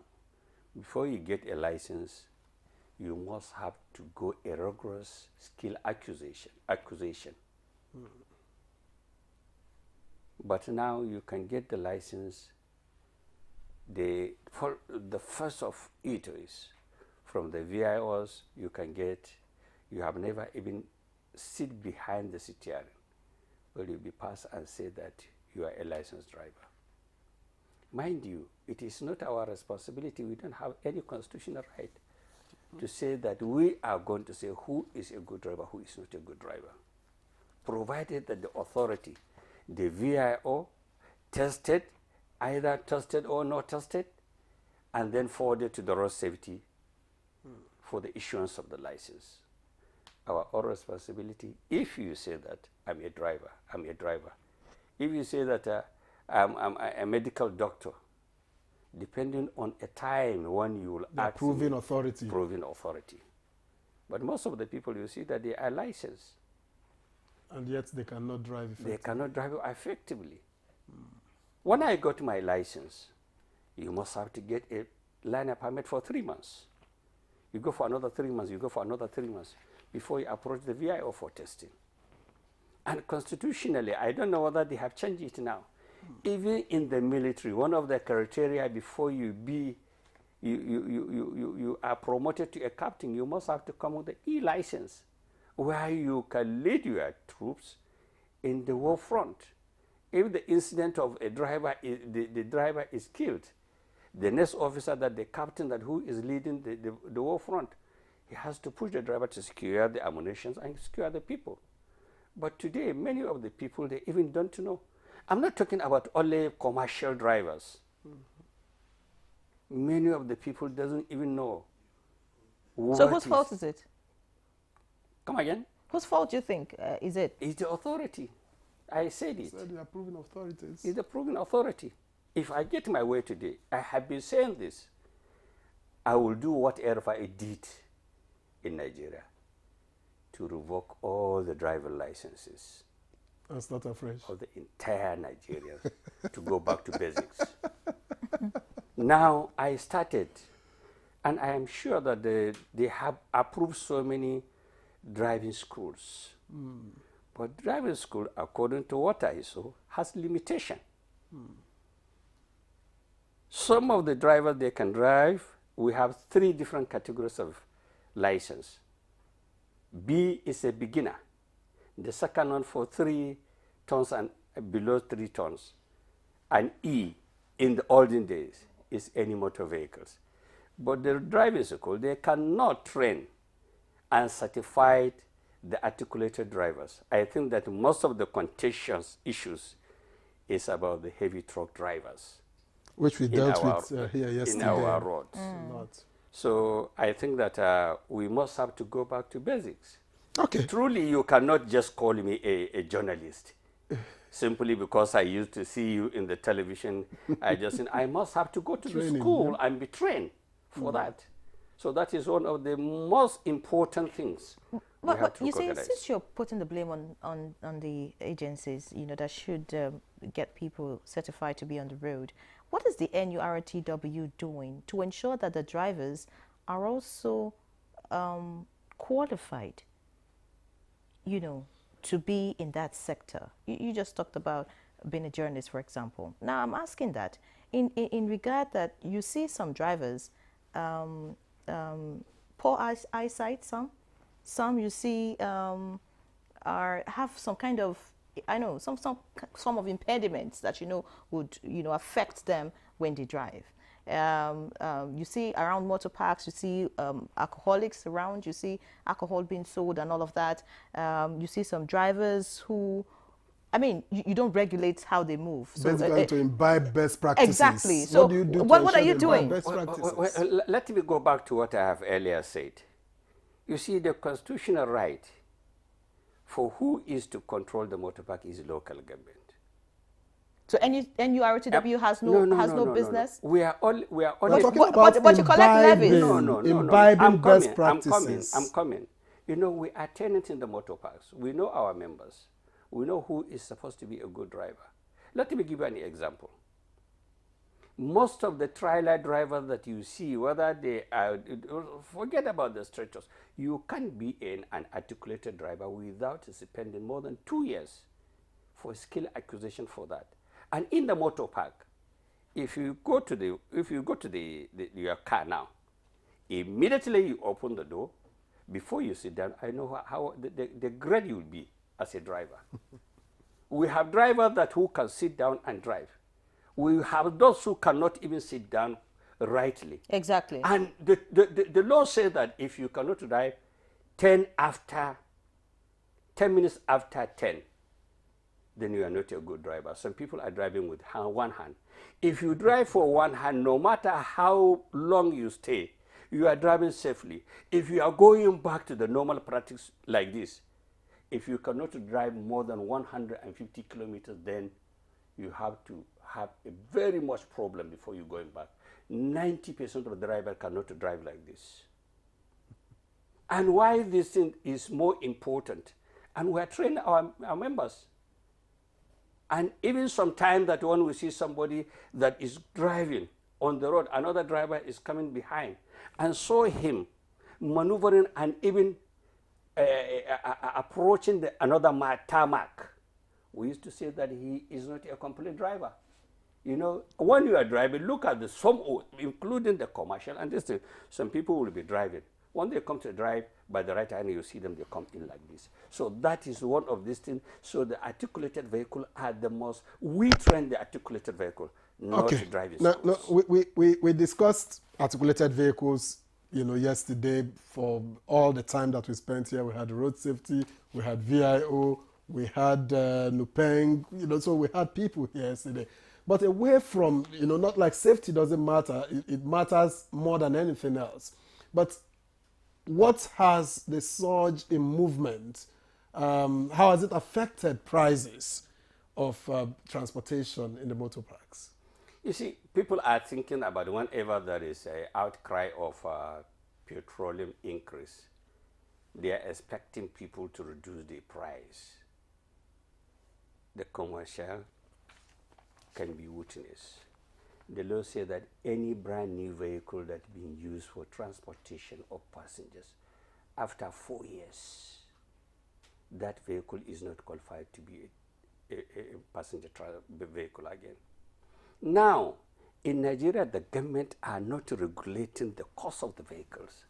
before you get a license, you must have to go a rigorous skill acquisition. But now you can get the license. The first of it is from the VIOs you can get. You have never even sit behind the steering, where you'll be passed and say that you are a licensed driver. Mind you, it is not our responsibility. We don't have any constitutional right to say that we are going to say who is a good driver, who is not a good driver, provided that the authority, the VIO, tested, either tested or not tested, and then forwarded to the road safety for the issuance of the license. Our own responsibility, if you say that I'm a driver, I'm a driver. If you say that I'm a medical doctor, depending on a time when you will act. Proving authority. Proving authority. But most of the people, you see that they are licensed. And yet they cannot drive effectively. They cannot drive effectively. When I got my license, you must have to get a liner permit for 3 months. You go for another 3 months, you go for another 3 months before you approach the VIO for testing. And constitutionally, I don't know whether they have changed it now. Even in the military, one of the criteria before you are promoted to a captain, you must have to come with the E-license, where you can lead your troops in the war front. If the incident of a driver, the driver is killed, the next officer, that the captain that who is leading the war front, he has to push the driver to secure the ammunition and secure the people. But today, many of the people, they even don't know. I'm not talking about only commercial drivers. Many of the people doesn't even know. So whose fault is it? Come again? Whose fault do you think is it? It's the authority. I said it. So the approving authorities. It's the approving authority. If I get my way today, I have been saying this, I will do whatever I did in Nigeria to revoke all the driver licenses. And start afresh. Of the entire Nigerians to go back to basics. Now I started, and I am sure that they have approved so many driving schools. But driving school, according to what I saw, has limitation. Some of the drivers, they can drive. We have 3 different categories of license. B is a beginner. The second one for 3 tons and below 3 tons. And E, in the olden days, is any motor vehicles. But the driving school, they cannot train and certify the articulated drivers. I think that most of the contentious issues is about the heavy truck drivers. Which we dealt with here yesterday. In our roads. So I think that we must have to go back to basics. Okay. Truly, you cannot just call me a journalist simply because I used to see you in the television. I must have to go to the school and be trained for that. So that is one of the most important things. But you see, since you're putting the blame on the agencies, that should get people certified to be on the road, what is the NURTW doing to ensure that the drivers are also qualified, to be in that sector? You just talked about being a journalist, for example. Now I'm asking that in regard that you see some drivers, poor eyesight, some you see have some kind of, some of impediments that would affect them when they drive. You see around motor parks, you see alcoholics around, you see alcohol being sold and all of that. You see some drivers who, you don't regulate how they move. So, basically to imbibe best practices. Exactly. So what do you do what are you doing? Best practices? Let me go back to what I have earlier said. You see, the constitutional right for who is to control the motor park is local government. So NURTW has no business? We are all but you collect levies. Imbibing best practices. I'm coming. You know, we are tenants in the motor parks. We know our members. We know who is supposed to be a good driver. Let me give you an example. Most of the trailer drivers that you see, whether they are, forget about the stretchers, you can't be an articulated driver without spending more than 2 years for skill acquisition for that. And in the motor park, if you go to your car now, immediately you open the door. Before you sit down, I know how the grade you will be as a driver. We have drivers who can sit down and drive. We have those who cannot even sit down rightly. Exactly. And the law says that if you cannot drive 10 minutes after 10, then you are not a good driver. Some people are driving with one hand. If you drive for one hand, no matter how long you stay, you are driving safely. If you are going back to the normal practice like this, if you cannot drive more than 150 kilometers, then you have to have a very much problem before you going back. 90% of the drivers cannot drive like this. And why this thing is more important, and we are training our members. And even sometimes that when we see somebody that is driving on the road, another driver is coming behind, and saw him maneuvering and even approaching another tarmac, we used to say that he is not a complete driver. You know, when you are driving, look at including the commercial and this thing. Some people will be driving. When they come to drive by the right hand, you see them, they come in like this. So that is one of these things. So the articulated vehicle are the most, we train the articulated vehicle, not driving schools. We discussed articulated vehicles, you know, yesterday for all the time that we spent here. We had road safety, we had VIO, we had Nupeng, you know, so we had people here yesterday. But away from, you know, not like safety doesn't matter, it matters more than anything else. But what has the surge in movement, how has it affected prices of transportation in the motor parks? You see, people are thinking about whenever there is an outcry of petroleum increase, they are expecting people to reduce the price. The commercial can be witness. The law says that any brand new vehicle that's being used for transportation of passengers, after 4 years, that vehicle is not qualified to be a passenger vehicle again. Now, in Nigeria, the government are not regulating the cost of the vehicles.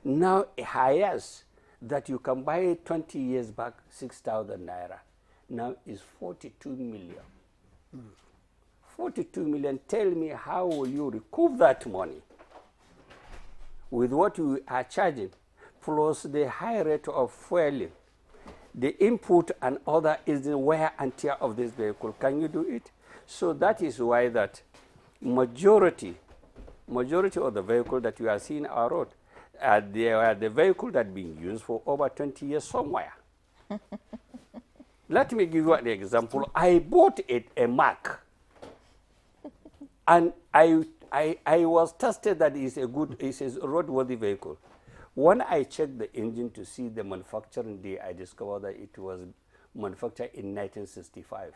Now, a highest that you can buy 20 years back, 6,000 naira, now is 42 million. 42 million, tell me how will you recoup that money with what you are charging, plus the high rate of fueling, the input and other is the wear and tear of this vehicle. Can you do it? So that is why that majority of the vehicle that you are seeing on our road, they are the vehicle that being used for over 20 years somewhere. Let me give you an example. I bought a Mack. And I was tested that it's a roadworthy vehicle. When I checked the engine to see the manufacturing day, I discovered that it was manufactured in 1965.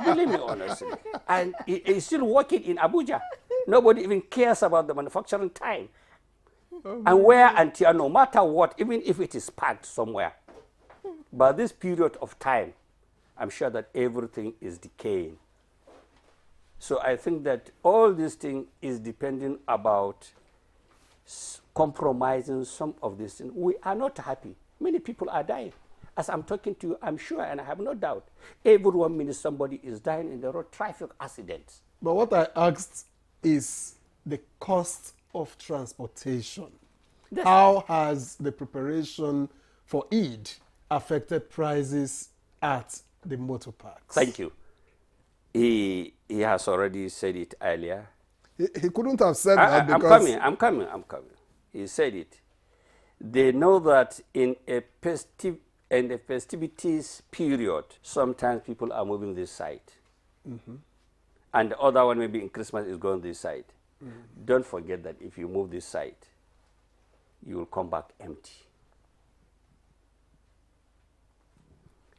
Believe me honestly. And it's still working in Abuja. Nobody even cares about the manufacturing time. And wear and tear, no matter what, even if it is parked somewhere. By this period of time, I'm sure that everything is decaying. So I think that all this thing is depending about compromising some of these things. We are not happy. Many people are dying. As I'm talking to you, I'm sure, and I have no doubt, every 1 minute somebody is dying in the road traffic accidents. But what I asked is the cost of transportation. How has the preparation for Eid affected prices at the motor parks? Thank you. He has already said it earlier. He couldn't have said that because... I'm coming. He said it. They know that in a festivities period, sometimes people are moving this side. And the other one, maybe in Christmas, is going this side. Don't forget that if you move this side, you will come back empty.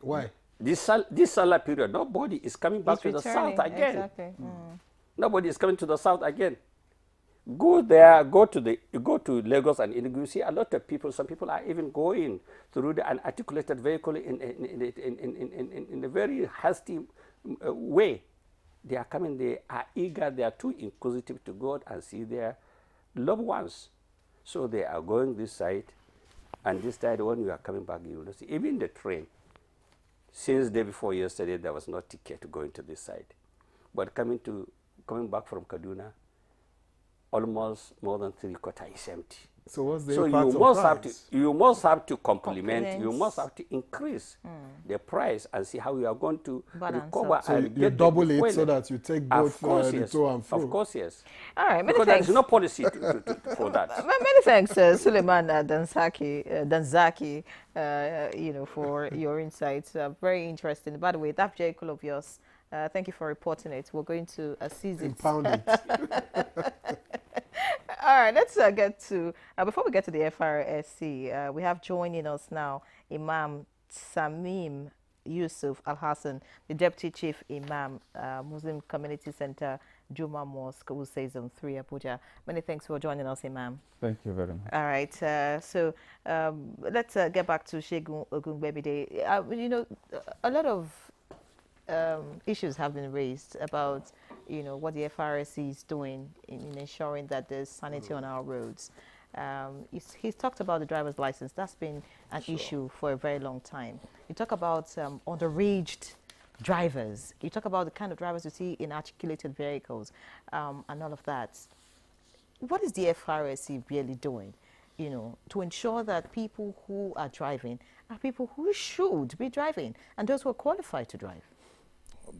Why? This Salah period, nobody is coming back to the south again. Exactly. Nobody is coming to the south again. Go there, go to Lagos and Enugu. You see a lot of people. Some people are even going through the unarticulated vehicle in a very hasty way. They are coming. They are eager. They are too inquisitive to go out and see their loved ones. So they are going this side, and this side when you are coming back, you will see. Even the train. Since day before yesterday, there was no ticket to go into this side. But coming back from Kaduna, almost more than 3/4 is empty. So what's the so impact you must have to complement. You must have to increase the price and see how you are going to recover. So and you double it so that you take both the to and fro. Of course, yes. All right, many because thanks. there is no policy for that. Many thanks, Suleiman Danzaki, for your insights. Very interesting. By the way, that vehicle of yours, thank you for reporting it. We're going to seize it. Impound it. All right, let's get to, before we get to the FRSC, we have joining us now Imam Samim Yusuf Al-Hassan, the Deputy Chief Imam, Muslim Community Center, Juma Mosque, who says on 3 Abuja. Many thanks for joining us, Imam. Thank you very much. All right, so let's get back to Segun Ogungbemide. A lot of issues have been raised about what the FRSC is doing in ensuring that there's sanity on our roads. He's talked about the driver's license. That's been an issue for a very long time. You talk about underaged drivers. You talk about the kind of drivers you see in articulated vehicles and all of that. What is the FRSC really doing, to ensure that people who are driving are people who should be driving and those who are qualified to drive?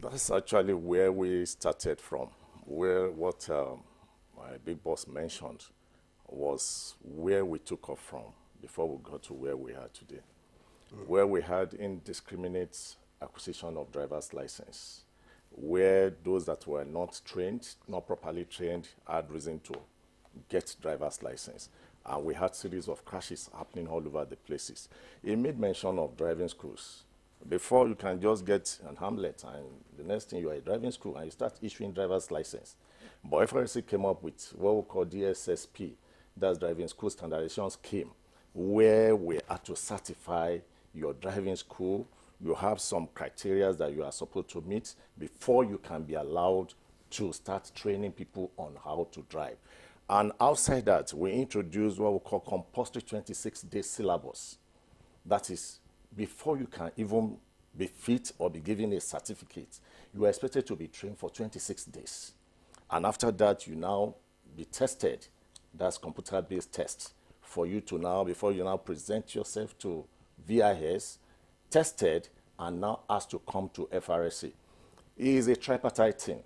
That's actually where we started from, where what my big boss mentioned was where we took off from before we got to where we are today, where we had indiscriminate acquisition of driver's license, where those that were not properly trained, had reason to get driver's license. And we had series of crashes happening all over the places. He made mention of driving schools. Before, you can just get an Hamlet, and the next thing you are a driving school, and you start issuing driver's license. But FRC came up with what we call DSSP, that's driving school standardization scheme, where we had to certify your driving school. You have some criteria that you are supposed to meet before you can be allowed to start training people on how to drive. And outside that, we introduced what we call compulsory 26-day syllabus. That is, before you can even be fit or be given a certificate, you are expected to be trained for 26 days. And after that, you now be tested. That's computer-based tests for you to now, before you now present yourself to VIS, tested, and now asked to come to FRSC. It is a tripartite thing,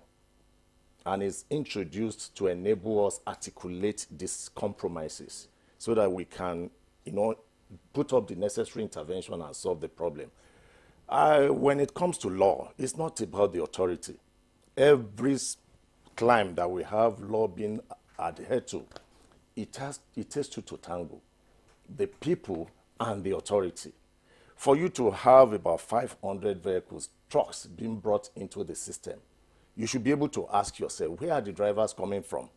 and is introduced to enable us articulate these compromises so that we can, put up the necessary intervention and solve the problem. When it comes to law, it's not about the authority. Every climb that we have law being adhered to, it takes two to tango, the people and the authority. For you to have about 500 vehicles, trucks being brought into the system, you should be able to ask yourself, where are the drivers coming from?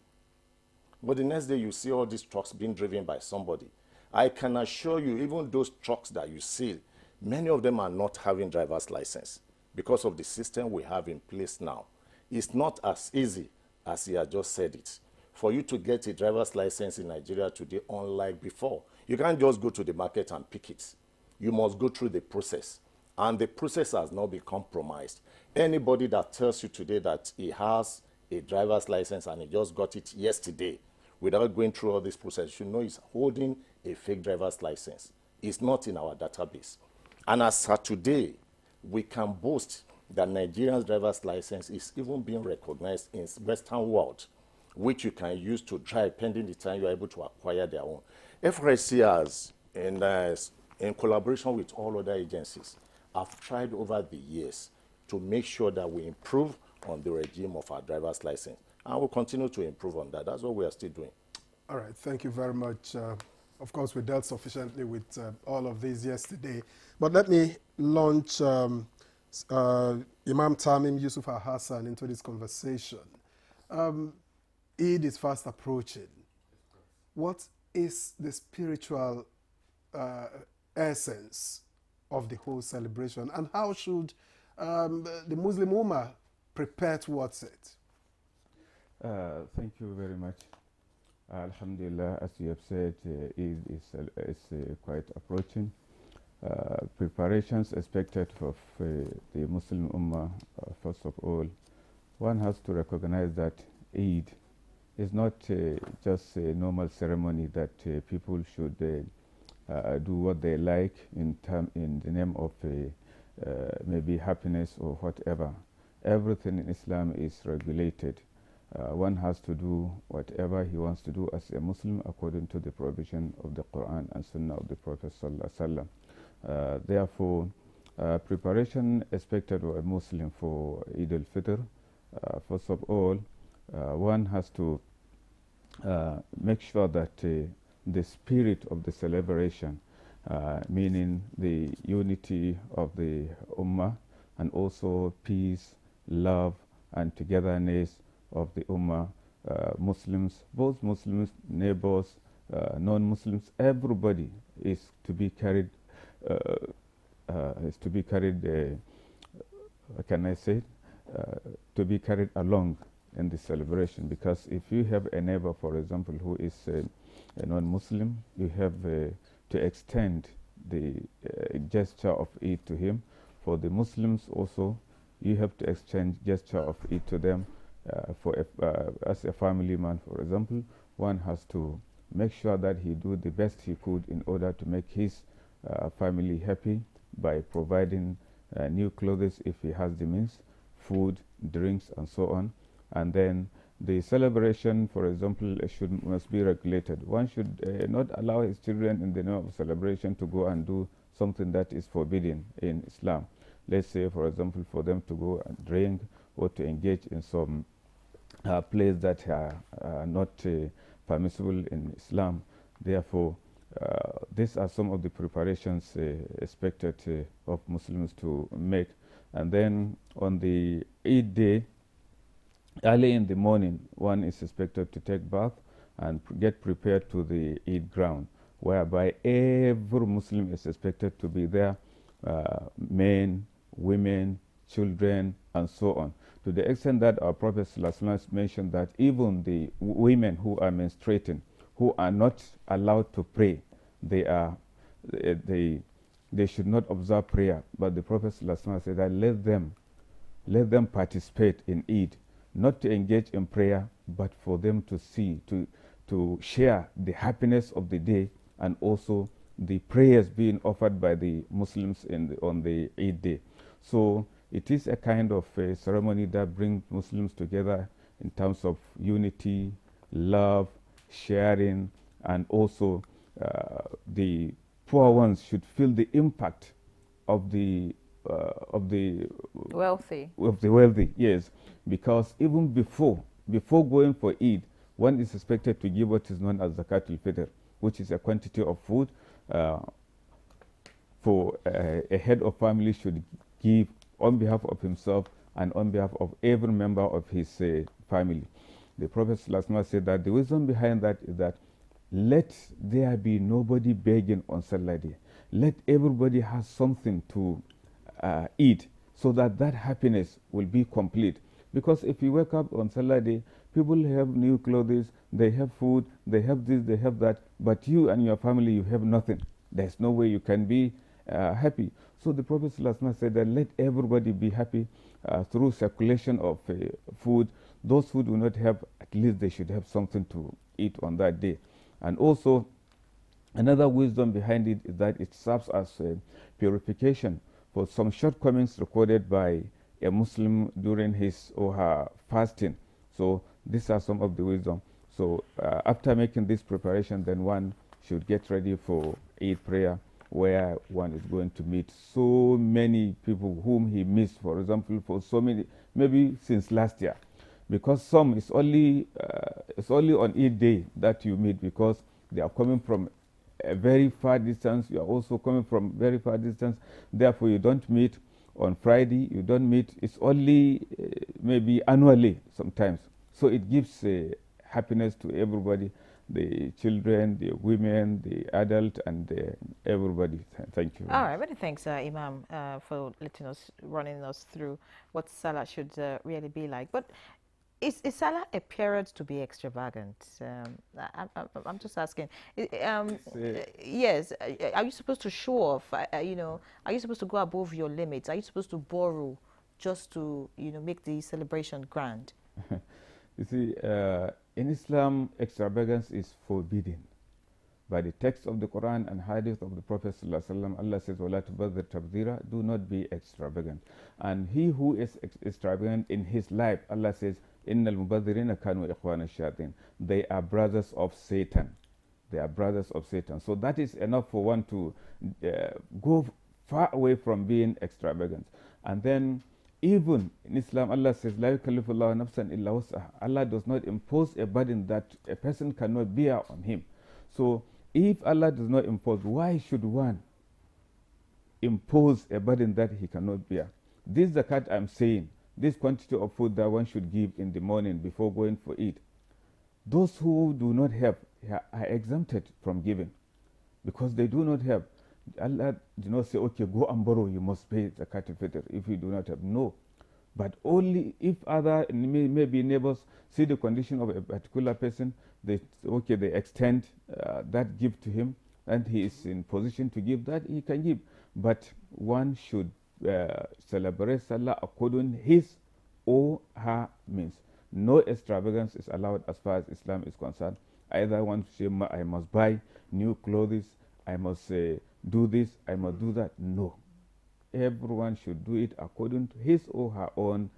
But the next day you see all these trucks being driven by somebody. I can assure you, even those trucks that you see, many of them are not having driver's license because of the system we have in place now. It's not as easy as he had just said it. For you to get a driver's license in Nigeria today, unlike before, you can't just go to the market and pick it. You must go through the process. And the process has not been compromised. Anybody that tells you today that he has a driver's license and he just got it yesterday without going through all this process, you know he's holding a fake driver's license. It's not in our database. And as of today, we can boast that Nigeria's driver's license is even being recognized in Western world, which you can use to drive pending the time you are able to acquire their own. FRSCRs, in collaboration with all other agencies, have tried over the years to make sure that we improve on the regime of our driver's license. And we'll continue to improve on that. That's what we are still doing. All right, thank you very much. Of course, we dealt sufficiently with all of these yesterday. But let me launch Imam Tamim Yusuf Al-Hassan into this conversation. Eid is fast approaching. What is the spiritual essence of the whole celebration, and how should the Muslim Ummah prepare towards it? Thank you very much. Alhamdulillah, as you have said, Eid is quite approaching. Preparations expected of the Muslim Ummah, first of all, one has to recognize that Eid is not just a normal ceremony that people should do what they like in the name of maybe happiness or whatever. Everything in Islam is regulated. One has to do whatever he wants to do as a Muslim according to the provision of the Quran and Sunnah of the Prophet Sallallahu Alaihi Wasallam. Therefore, preparation expected of a Muslim for Eid al-Fitr, first of all, one has to make sure that the spirit of the celebration, meaning the unity of the Ummah, and also peace, love, and togetherness of the Ummah, Muslims, both Muslims, neighbors, non-Muslims, everybody is to be carried, can I say, to be carried along in the celebration. Because if you have a neighbor, for example, who is a non-Muslim, you have to extend the gesture of Eid to him. For the Muslims also, you have to exchange gesture of Eid to them. As a family man, for example, one has to make sure that he do the best he could in order to make his family happy by providing new clothes if he has the means, food, drinks, and so on. And then the celebration, for example, must be regulated. One should not allow his children in the name of celebration to go and do something that is forbidden in Islam. Let's say, for example, for them to go and drink or to engage in some plays that are not permissible in Islam. Therefore, these are some of the preparations expected of Muslims to make. And then on the Eid day, early in the morning, one is expected to take bath and get prepared to the Eid ground, whereby every Muslim is expected to be there, men, women, children, and so on. To the extent that our Prophet ﷺ mentioned that even the women who are menstruating, who are not allowed to pray, they should not observe prayer. But the Prophet ﷺ said that let them participate in Eid, not to engage in prayer, but for them to see, to share the happiness of the day and also the prayers being offered by the Muslims on the Eid day. So it is a kind of a ceremony that brings Muslims together in terms of unity, love, sharing, and also the poor ones should feel the impact of the wealthy. Of the wealthy, yes, because even before going for Eid, one is expected to give what is known as Zakat al-Fitr, which is a quantity of food for a head of family should give on behalf of himself and on behalf of every member of his family. The Prophet ﷺ said that the wisdom behind that is that let there be nobody begging on Salah day. Let everybody have something to eat, so that happiness will be complete. Because if you wake up on Salah day, people have new clothes, they have food, they have this, they have that, but you and your family, you have nothing. There's no way you can be happy. So the Prophet ﷺ said that let everybody be happy through circulation of food. Those who do not have, at least they should have something to eat on that day. And also, another wisdom behind it is that it serves as purification for some shortcomings recorded by a Muslim during his or her fasting. So These are some of the wisdom. So after making this preparation, then one should get ready for Eid prayer, where one is going to meet so many people whom he missed, for example, for so many, maybe since last year. Because some it's only on Eid day that you meet, because they are coming from a very far distance. You are also coming from very far distance. Therefore, you don't meet on Friday. You don't meet. It's only maybe annually sometimes. So it gives happiness to everybody, the children, the women, the adult, and everybody. Thank you. All right, many thanks, Imam, for running us through what Salah should really be like. But is Salah a period to be extravagant? I'm just asking. Yes. Are you supposed to show off? Are you supposed to go above your limits? Are you supposed to borrow just to make the celebration grand? You see, in Islam, extravagance is forbidden. By the text of the Quran and Hadith of the Prophet ﷺ, Allah says, وَلَا تُبَذِّرْ تَبْذِيرًا, do not be extravagant. And he who is extravagant in his life, Allah says, إِنَّ الْمُبَذِّرِينَ كَانُوا إِخْوَانَ الشَّيَاطِينَ. They are brothers of Satan. They are brothers of Satan. So that is enough for one to go far away from being extravagant. And then even in Islam, Allah says, لَا يُكَلِّفُ اللَّهُ نَفْسًا إِلَّا وُسْعَهَا. Allah does not impose a burden that a person cannot bear on him. So if Allah does not impose, why should one impose a burden that he cannot bear? This zakat I'm saying, this quantity of food that one should give in the morning before going for it, those who do not have are exempted from giving, because they do not have. Allah do not say, okay, go and borrow, you must pay zakat al-fitr if you do not have. No. But only if other, maybe neighbors, see the condition of a particular person, they extend that gift to him, and he is in position to give that, he can give. But one should celebrate Salah according to his or her means. No extravagance is allowed as far as Islam is concerned. Either one to say, I must buy new clothes, I must do this, I must do that. No. Everyone should do it according to his or her own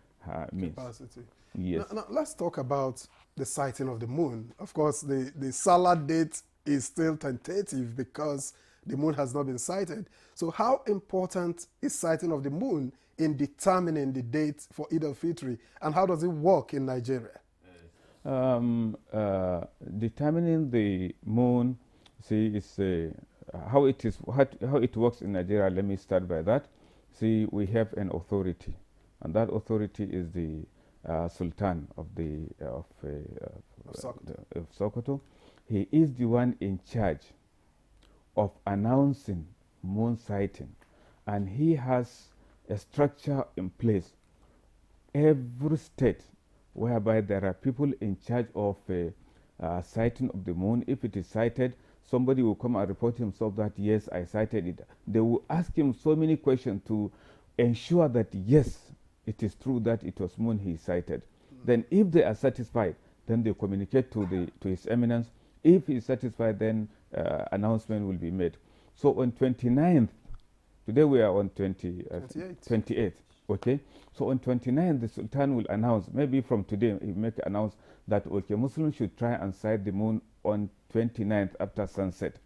means. Capacity. Yes. Now, let's talk about the sighting of the moon. Of course, the Salah date is still tentative because the moon has not been sighted. So how important is sighting of the moon in determining the date for Eid al-Fitr, and how does it work in Nigeria? Determining the moon, see, is how it works in Nigeria. Let me start by that. See, we have an authority, and that authority is the Sultan of Sokoto. He is the one in charge of announcing moon sighting, and he has a structure in place. Every state whereby there are people in charge of sighting of the moon, if it is sighted, somebody will come and report himself that, yes, I sighted it. They will ask him so many questions to ensure that, yes, it is true that it was moon he sighted. Then if they are satisfied, then they communicate to His Eminence. If he is satisfied, then announcement will be made. So on 29th, today we are on 28th, okay? So on 29th, the Sultan will announce, maybe from today, he will announce that, okay, Muslims should try and sight the moon on 29th after sunset.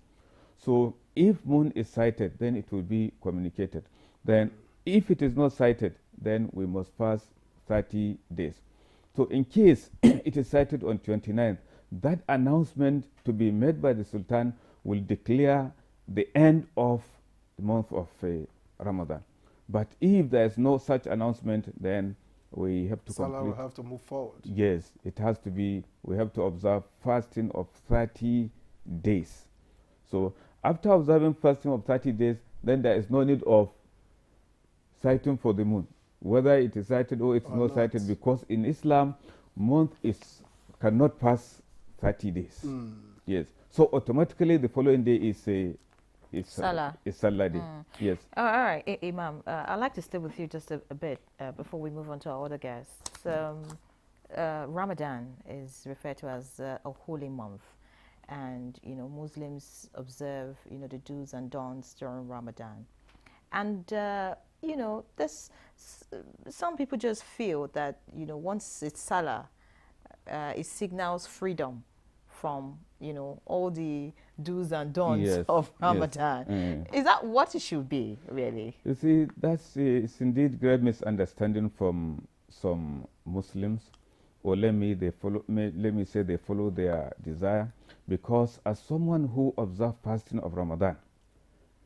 So if moon is sighted, then it will be communicated. Then if it is not sighted, then we must pass 30 days. So in case it is sighted on 29th, that announcement to be made by the Sultan will declare the end of the month of Ramadan. But if there is no such announcement, then we have to Salah will have to move forward. Yes, it has to be, we have to observe fasting of 30 days. So after observing fasting of 30 days, then there is no need of sighting for the moon, whether it is sighted or it's not sighted, because in Islam, month cannot pass 30 days. Yes. So automatically the following day is Salah. It's Salah day. Yes. All right, Imam. I'd like to stay with you just a bit before we move on to our other guests. Ramadan is referred to as a holy month, and Muslims observe the do's and don'ts during Ramadan, and there's some people just feel that once it's Salah, it signals freedom from, you know, all the do's and don'ts Yes, of yes. Ramadan. Is that what it should be, really? You see, that's it's indeed great misunderstanding from some Muslims, or let me say they follow their desire, because as someone who observes fasting of Ramadan,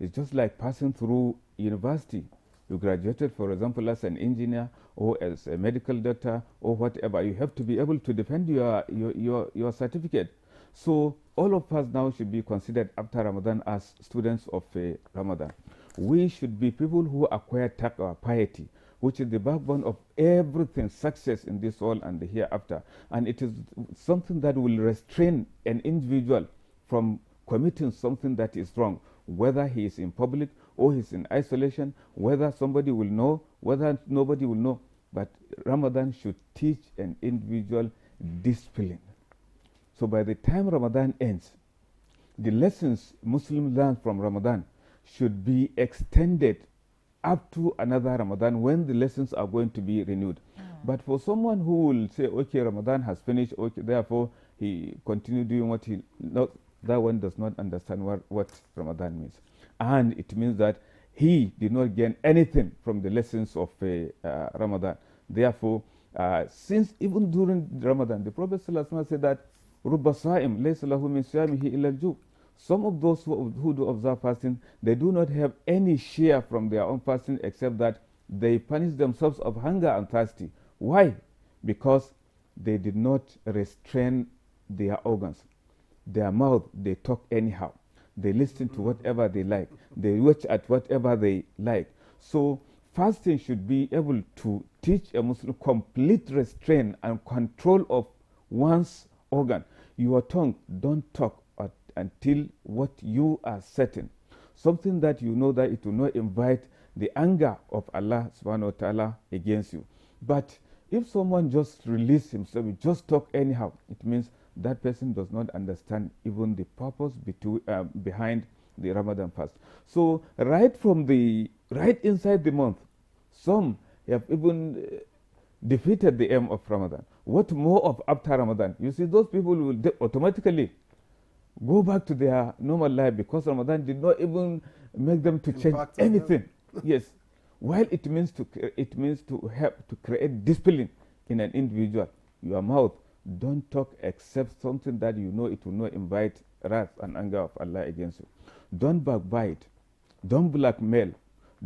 it's just like passing through university. You graduated, for example, as an engineer or as a medical doctor or whatever. You have to be able to defend your certificate. So all of us now should be considered after Ramadan as students of Ramadan. We should be people who acquire taqwa, piety, which is the backbone of everything, success in this world and the hereafter. And it is something that will restrain an individual from committing something that is wrong, whether he is in public or he's in isolation, whether somebody will know, whether nobody will know. But Ramadan should teach an individual discipline. So by the time Ramadan ends, the lessons Muslims learn from Ramadan should be extended up to another Ramadan when the lessons are going to be renewed. But for someone who will say, okay, Ramadan has finished, okay, therefore he continue doing what he, not, that one does not understand what Ramadan means. And it means that he did not gain anything from the lessons of Ramadan. Therefore, since even during Ramadan, the Prophet ﷺ said that رُبَّ صَائِمْ لَيْسَ لَهُ مِنْ صِيَامِهِ إِلَّا الْجُوعُ. Some of those who do observe fasting, they do not have any share from their own fasting except that they punish themselves of hunger and thirsty. Why? Because they did not restrain their organs. Their mouth, they talk anyhow. They listen to whatever they like. They watch at whatever they like. So fasting should be able to teach a Muslim complete restraint and control of one's organ. Your tongue, don't talk until what you are certain. Something that you know that it will not invite the anger of Allah subhanahu wa ta'ala against you. But if someone just release himself, just talk anyhow, it means that person does not understand even the purpose behind the Ramadan fast. So right inside the month, some have even defeated the aim of Ramadan. What more of after Ramadan? You see, those people will automatically go back to their normal life because Ramadan did not even make them to change anything. Yes, while it means to help to create discipline in an individual. Your mouth, don't talk except something that you know it will not invite wrath and anger of Allah against you. Don't backbite. Don't blackmail.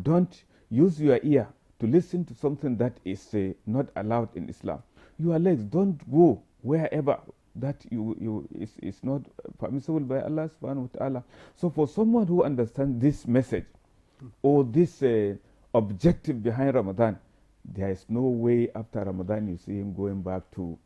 Don't use your ear to listen to something that is not allowed in Islam. Your legs, don't go wherever that is not permissible by Allah subhanahu wa ta'ala. So for someone who understands this message or this objective behind Ramadan, there is no way after Ramadan you see him going back to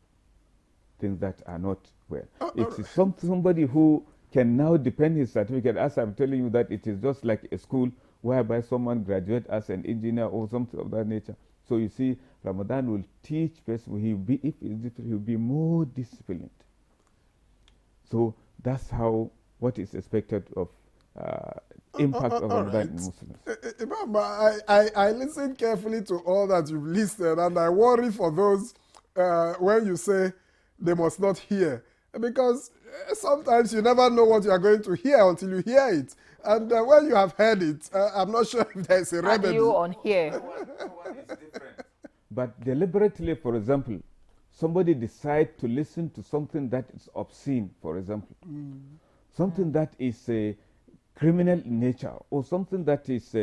things that are not well. It's somebody who can now depend his certificate, as I'm telling you, that it is just like a school whereby someone graduates as an engineer or something of that nature. So you see, Ramadan will teach person, he'll be more disciplined. So that's how, what is expected of impact of Ramadan in Muslims. Imam, I listened carefully to all that you've listed, and I worry for those when you say they must not hear, because sometimes you never know what you are going to hear until you hear it. And when you have heard it, I'm not sure if there's a remedy. You on here. But deliberately, for example, somebody decides to listen to something that is obscene, for example, something that is criminal in nature, or something that is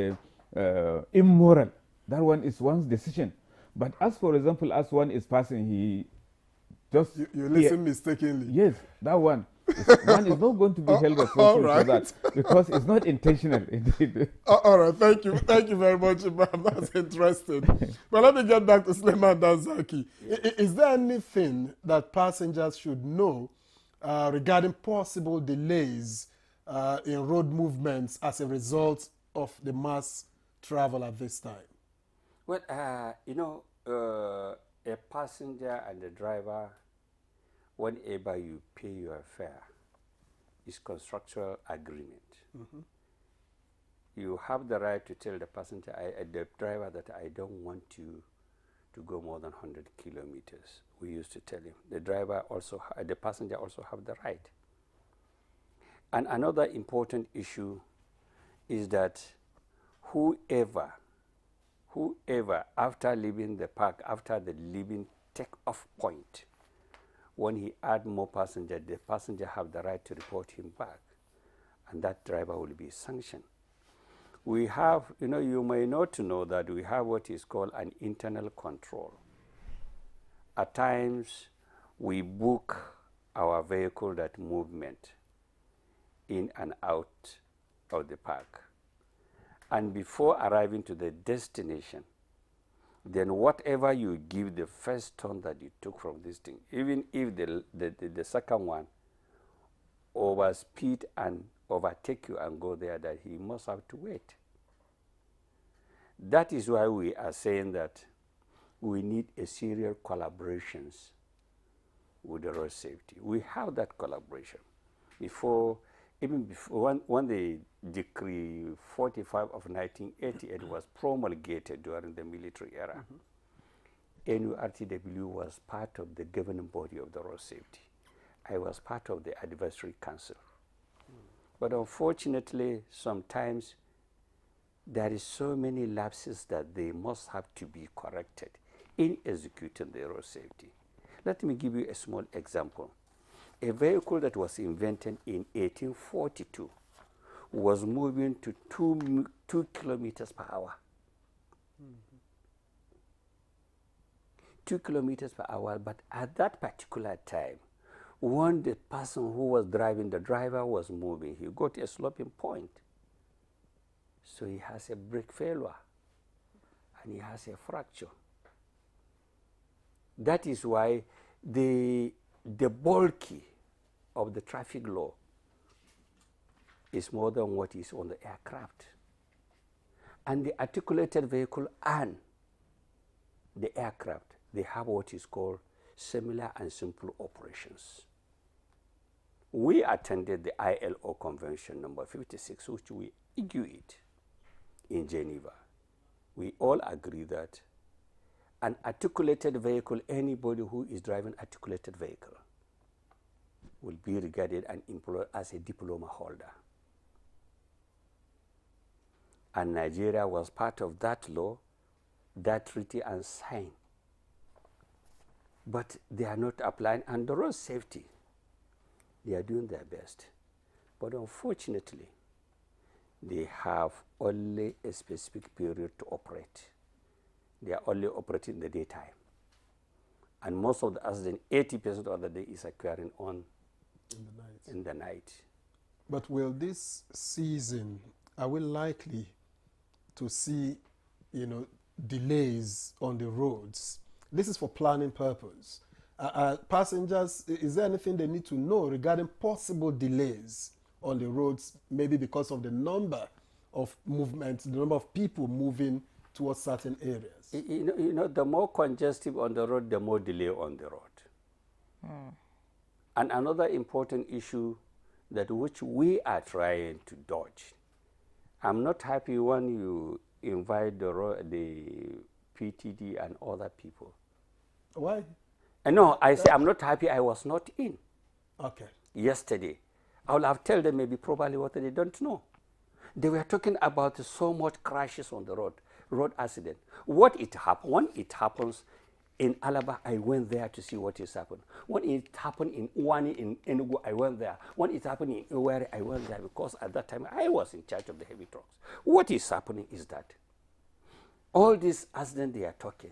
immoral. That one is one's decision. But as, for example, as one is passing, he just... You listen mistakenly. Yes, that one. One is not going to be held responsible for that because it's not intentional indeed. All right, thank you very much, Imam. That's interesting. But let me get back to Suleiman Danzaki. Is there anything that passengers should know regarding possible delays in road movements as a result of the mass travel at this time? Well, a passenger and the driver, whenever you pay your fare, is contractual agreement. You have the right to tell the passenger, the driver, that I don't want you to go more than 100 kilometers. We used to tell him. The driver also, the passenger also have the right. And another important issue is that whoever after leaving the park, after the leaving take-off point, when he add more passenger, the passenger have the right to report him back, and that driver will be sanctioned. We have, you may not know that we have what is called an internal control. At times, we book our vehicle that movement in and out of the park. And before arriving to the destination, then whatever you give the first turn that you took from this thing, even if the second one overspeed and overtake you and go there, that he must have to wait. That is why we are saying that we need a serial collaborations with the road safety. We have that collaboration. Even before, when the Decree 45 of 1988 was promulgated during the military era, NURTW was part of the governing body of the road safety. I was part of the advisory council. But unfortunately, sometimes there is so many lapses that they must have to be corrected in executing the road safety. Let me give you a small example. A vehicle that was invented in 1842 was moving to 2 kilometers per hour. 2 kilometers per hour, but at that particular time, when the person who was driving, the driver was moving, he got a sloping point. So he has a brake failure and he has a fracture. That is why the bulky of the traffic law is more than what is on the aircraft. And the articulated vehicle and the aircraft, they have what is called similar and simple operations. We attended the ILO Convention number 56, which we argued in Geneva. We all agree that an articulated vehicle, anybody who is driving articulated vehicle, will be regarded and employed as a diploma holder. And Nigeria was part of that law, that treaty, and signed. But they are not applying, and the road safety, they are doing their best. But unfortunately, they have only a specific period to operate. They are only operating in the daytime. And most of the accidents, 80% of the day is occurring in the night. But will this season, are we likely to see, delays on the roads? This is for planning purpose. Passengers, is there anything they need to know regarding possible delays on the roads, maybe because of the number of movements, the number of people moving towards certain areas? The more congested on the road, the more delay on the road. And another important issue that which we are trying to dodge. I'm not happy when you invite the PTD and other people. Why? No, I say I'm not happy I was not in. Okay. Yesterday. I will have told them maybe probably what they don't know. They were talking about so much crashes on the road accident. When it happens in Alaba, I went there to see what is happening. When it happened in Uwani, in Enugu, I went there. When it happened in Iwere, I went there because at that time I was in charge of the heavy trucks. What is happening is that all these accidents they are talking,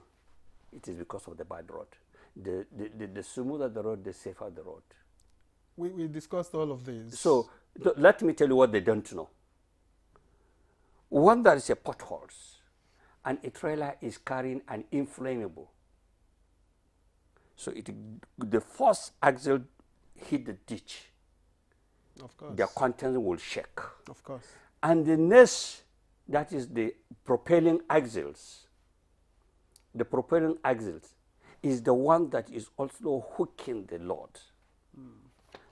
it is because of the bad road. The smoother the road, the safer the road. We discussed all of this. So let me tell you what they don't know. When there is a potholes and a trailer is carrying an inflammable, so the first axle hit the ditch, of course, the content will shake. Of course. And the next, that is the propelling axles. The propelling axles is the one that is also hooking the load.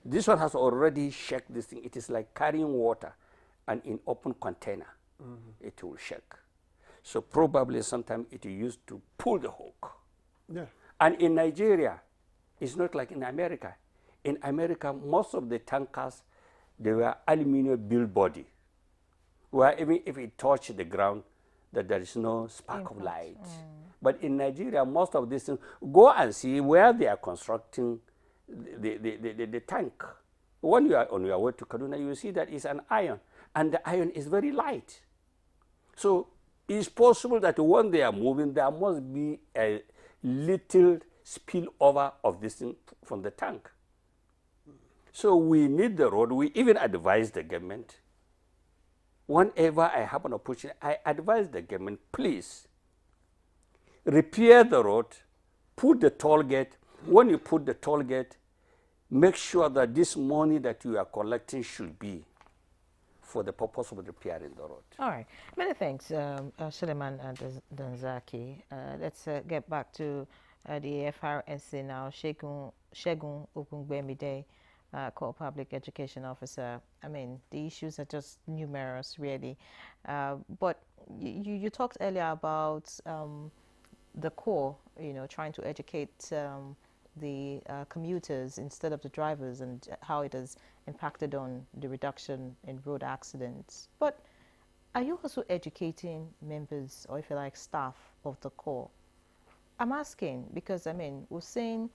This one has already shaken this thing. It is like carrying water and in open container, it will shake. So probably sometime it is used to pull the hook. Yeah. And in Nigeria, it's not like in America. In America, most of the tankers, they were aluminum built body, where even if it touched the ground, that there is no spark of light. But in Nigeria, most of these things, go and see where they are constructing the tank. When you are on your way to Kaduna, you will see that it's an iron, and the iron is very light. So it's possible that when they are moving, there must be a little spillover of this thing from the tank. So we need the road. We even advise the government. Whenever I have an opportunity, I advise the government, please, repair the road, put the toll gate. When you put the toll gate, make sure that this money that you are collecting should be for the purpose of repairing the road. All right. Many thanks, Suleiman Danzaki. Let's get back to the FRSC now. Shegun Ogungbemide, Core Public Education Officer. I mean, the issues are just numerous, really. But you talked earlier about the core, trying to educate the commuters instead of the drivers, and how it has impacted on the reduction in road accidents. But are you also educating members, or if you like, staff of the core? I'm asking because, I mean, we're seeing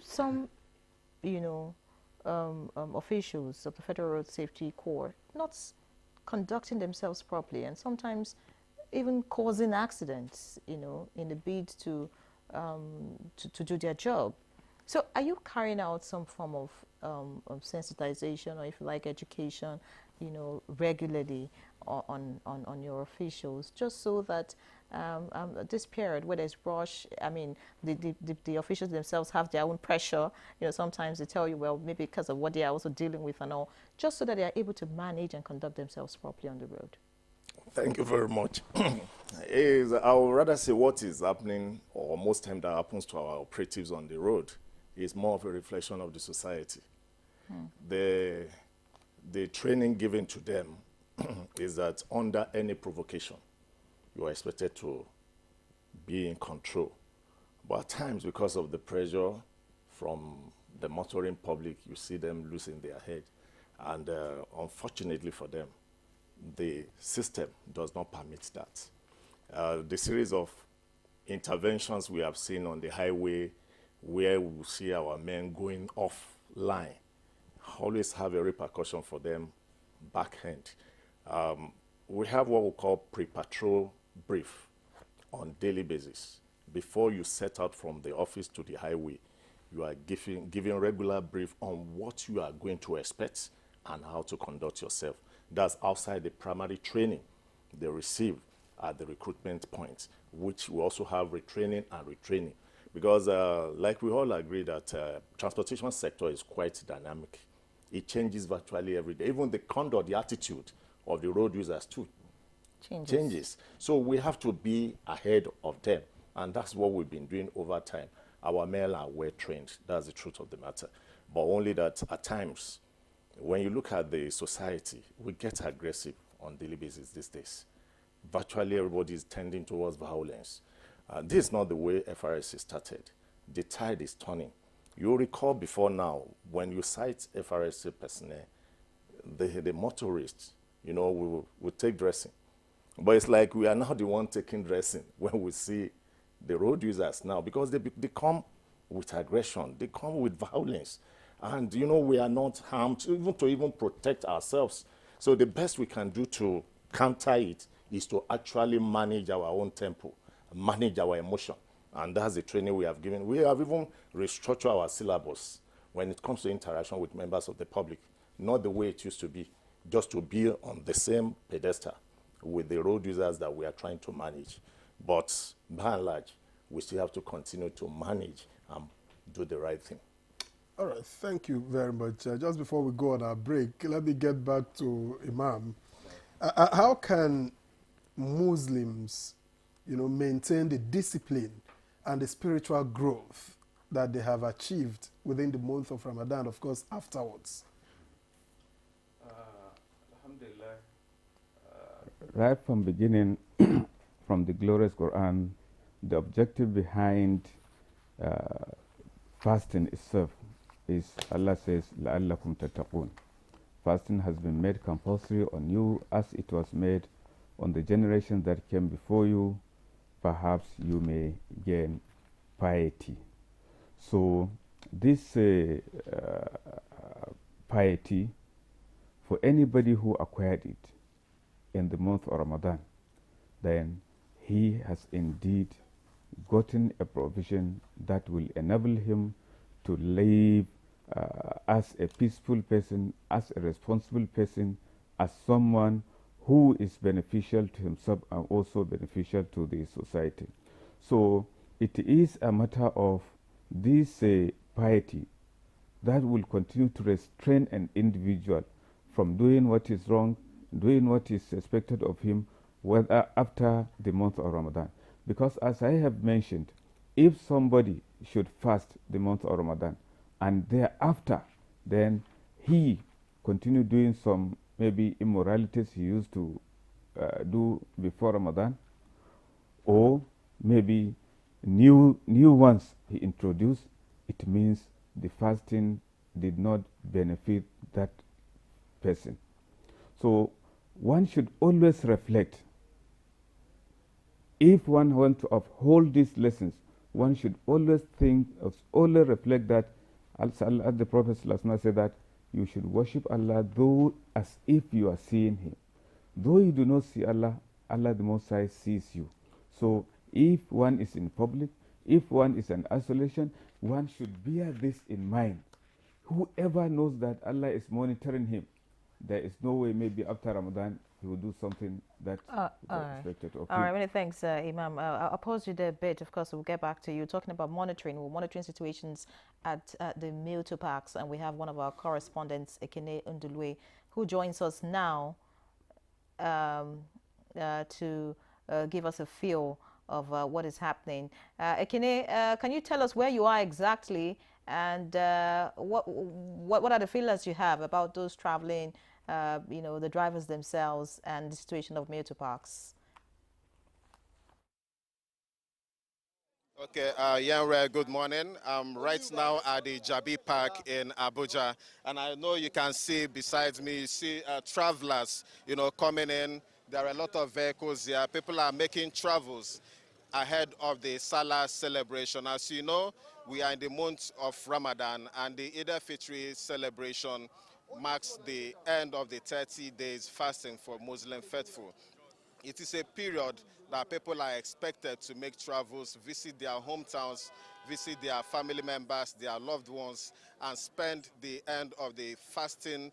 some, officials of the Federal Road Safety Corps not conducting themselves properly, and sometimes even causing accidents, in the bid to do their job. So are you carrying out some form of sensitization, or if you like, education, regularly on your officials, just so that this period where there's rush, I mean, the officials themselves have their own pressure. Sometimes they tell you, well, maybe because of what they are also dealing with and all, just so that they are able to manage and conduct themselves properly on the road. Thank you very much. I would rather say what is happening, or most time that happens to our operatives on the road, is more of a reflection of the society. The training given to them is that under any provocation, you are expected to be in control. But at times, because of the pressure from the motoring public, you see them losing their head. And unfortunately for them, the system does not permit that. The series of interventions we have seen on the highway, where we see our men going off line, always have a repercussion for them backhand. We have what we call pre-patrol brief on daily basis. Before you set out from the office to the highway, you are giving regular brief on what you are going to expect and how to conduct yourself. That's outside the primary training they receive at the recruitment points, which we also have retraining and retraining. Because like we all agree that transportation sector is quite dynamic. It changes virtually every day. Even the conduct, the attitude of the road users too changes. So we have to be ahead of them. And that's what we've been doing over time. Our men are well trained. That's the truth of the matter. But only that at times, when you look at the society, we get aggressive on a daily basis these days. Virtually everybody is tending towards violence. This is not the way FRSC started. The tide is turning. You recall before now, when you cite FRSC personnel, the motorists, we will take dressing. But it's like we are now the one taking dressing when we see the road users now, because they come with aggression, they come with violence. And, we are not harmed to even protect ourselves. So the best we can do to counter it is to actually manage our own tempo, manage our emotion. And that's the training we have given. We have even restructured our syllabus when it comes to interaction with members of the public. Not the way it used to be, just to be on the same pedestal with the road users that we are trying to manage. But by and large, we still have to continue to manage and do the right thing. All right, thank you very much. Just before we go on our break, let me get back to Imam. How can Muslims, maintain the discipline and the spiritual growth that they have achieved within the month of Ramadan, of course, afterwards? Alhamdulillah. Right from beginning, from the glorious Quran, the objective behind fasting itself is, Allah says, لَعَلَّكُمْ تَتَّقُونَ. Fasting has been made compulsory on you as it was made on the generation that came before you. Perhaps you may gain piety. So this piety, for anybody who acquired it in the month of Ramadan, then he has indeed gotten a provision that will enable him to live as a peaceful person, as a responsible person, as someone who is beneficial to himself and also beneficial to the society. So it is a matter of this piety that will continue to restrain an individual from doing what is wrong, doing what is expected of him, whether after the month of Ramadan. Because as I have mentioned, if somebody should fast the month of Ramadan and thereafter then he continue doing some maybe immoralities he used to do before Ramadan, or maybe new ones he introduced, it means the fasting did not benefit that person. So one should always reflect. If one wants to uphold these lessons, one should always think, always reflect that, as the Prophet said, that you should worship Allah though as if you are seeing Him. Though you do not see Allah, Allah the Most High sees you. So if one is in public, if one is in isolation, one should bear this in mind. Whoever knows that Allah is monitoring him, there is no way maybe after Ramadan he will do something that is expected of him. All right, many thanks, Imam. I'll pause you there a bit. Of course, we'll get back to you. Talking about monitoring, we're monitoring situations at the Milto Parks, and we have one of our correspondents, Ekene Ndulwe, who joins us now to give us a feel of what is happening. Ekene, can you tell us where you are exactly, and what are the feelings you have about those traveling, the drivers themselves, and the situation of Milto Parks? Okay, Yanre, good morning. I'm right now at the Jabi Park in Abuja, and I know you can see besides me, you see travelers, coming in. There are a lot of vehicles here. People are making travels ahead of the Salah celebration. As you know, we are in the month of Ramadan, and the Eid al-Fitr celebration marks the end of the 30 days fasting for Muslim faithful. It is a period that people are expected to make travels, visit their hometowns, visit their family members, their loved ones, and spend the end of the fasting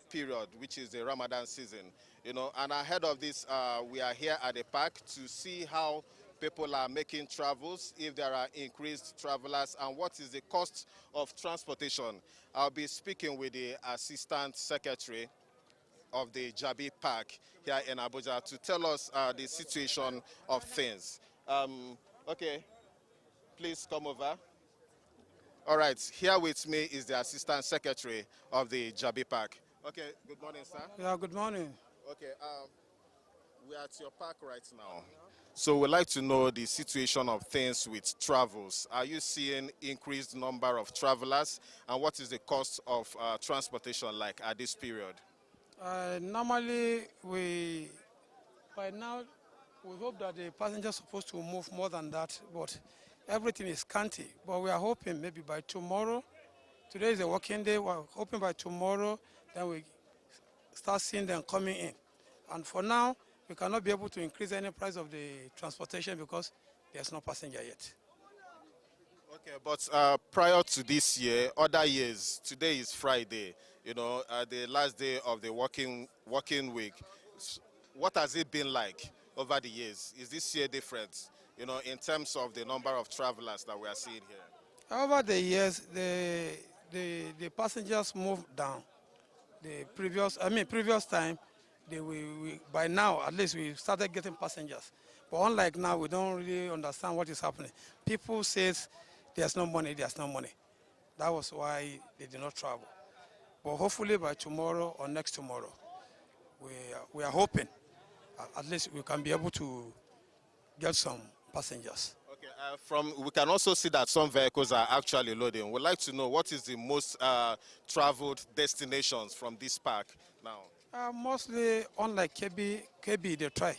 period, which is the Ramadan season. And ahead of this, we are here at the park to see how people are making travels, if there are increased travelers, and what is the cost of transportation. I'll be speaking with the Assistant Secretary of the Jabi Park here in Abuja to tell us the situation of things. Okay, please come over. All right, here with me is the Assistant Secretary of the Jabi Park. Okay, good morning, sir. Yeah, good morning. Okay, we are at your park right now. So we'd like to know the situation of things with travels. Are you seeing increased number of travelers, and what is the cost of transportation like at this period? Normally, by now, we hope that the passengers are supposed to move more than that, but everything is scanty. But we are hoping maybe by tomorrow, today is a working day, we're hoping by tomorrow, then we start seeing them coming in. And for now, we cannot be able to increase any price of the transportation because there's no passenger yet. Okay, but prior to this year, other years, today is Friday, the last day of the working week. What has it been like over the years? Is this year different, in terms of the number of travelers that we are seeing here? Over the years, the passengers moved down. The previous time, by now, at least we started getting passengers. But unlike now, we don't really understand what is happening. People say there's no money, there's no money. That was why they did not travel. But hopefully by tomorrow or next tomorrow, we are hoping at least we can be able to get some passengers. Okay, We can also see that some vehicles are actually loading. We'd like to know what is the most traveled destinations from this park now? Mostly, unlike KB, they try.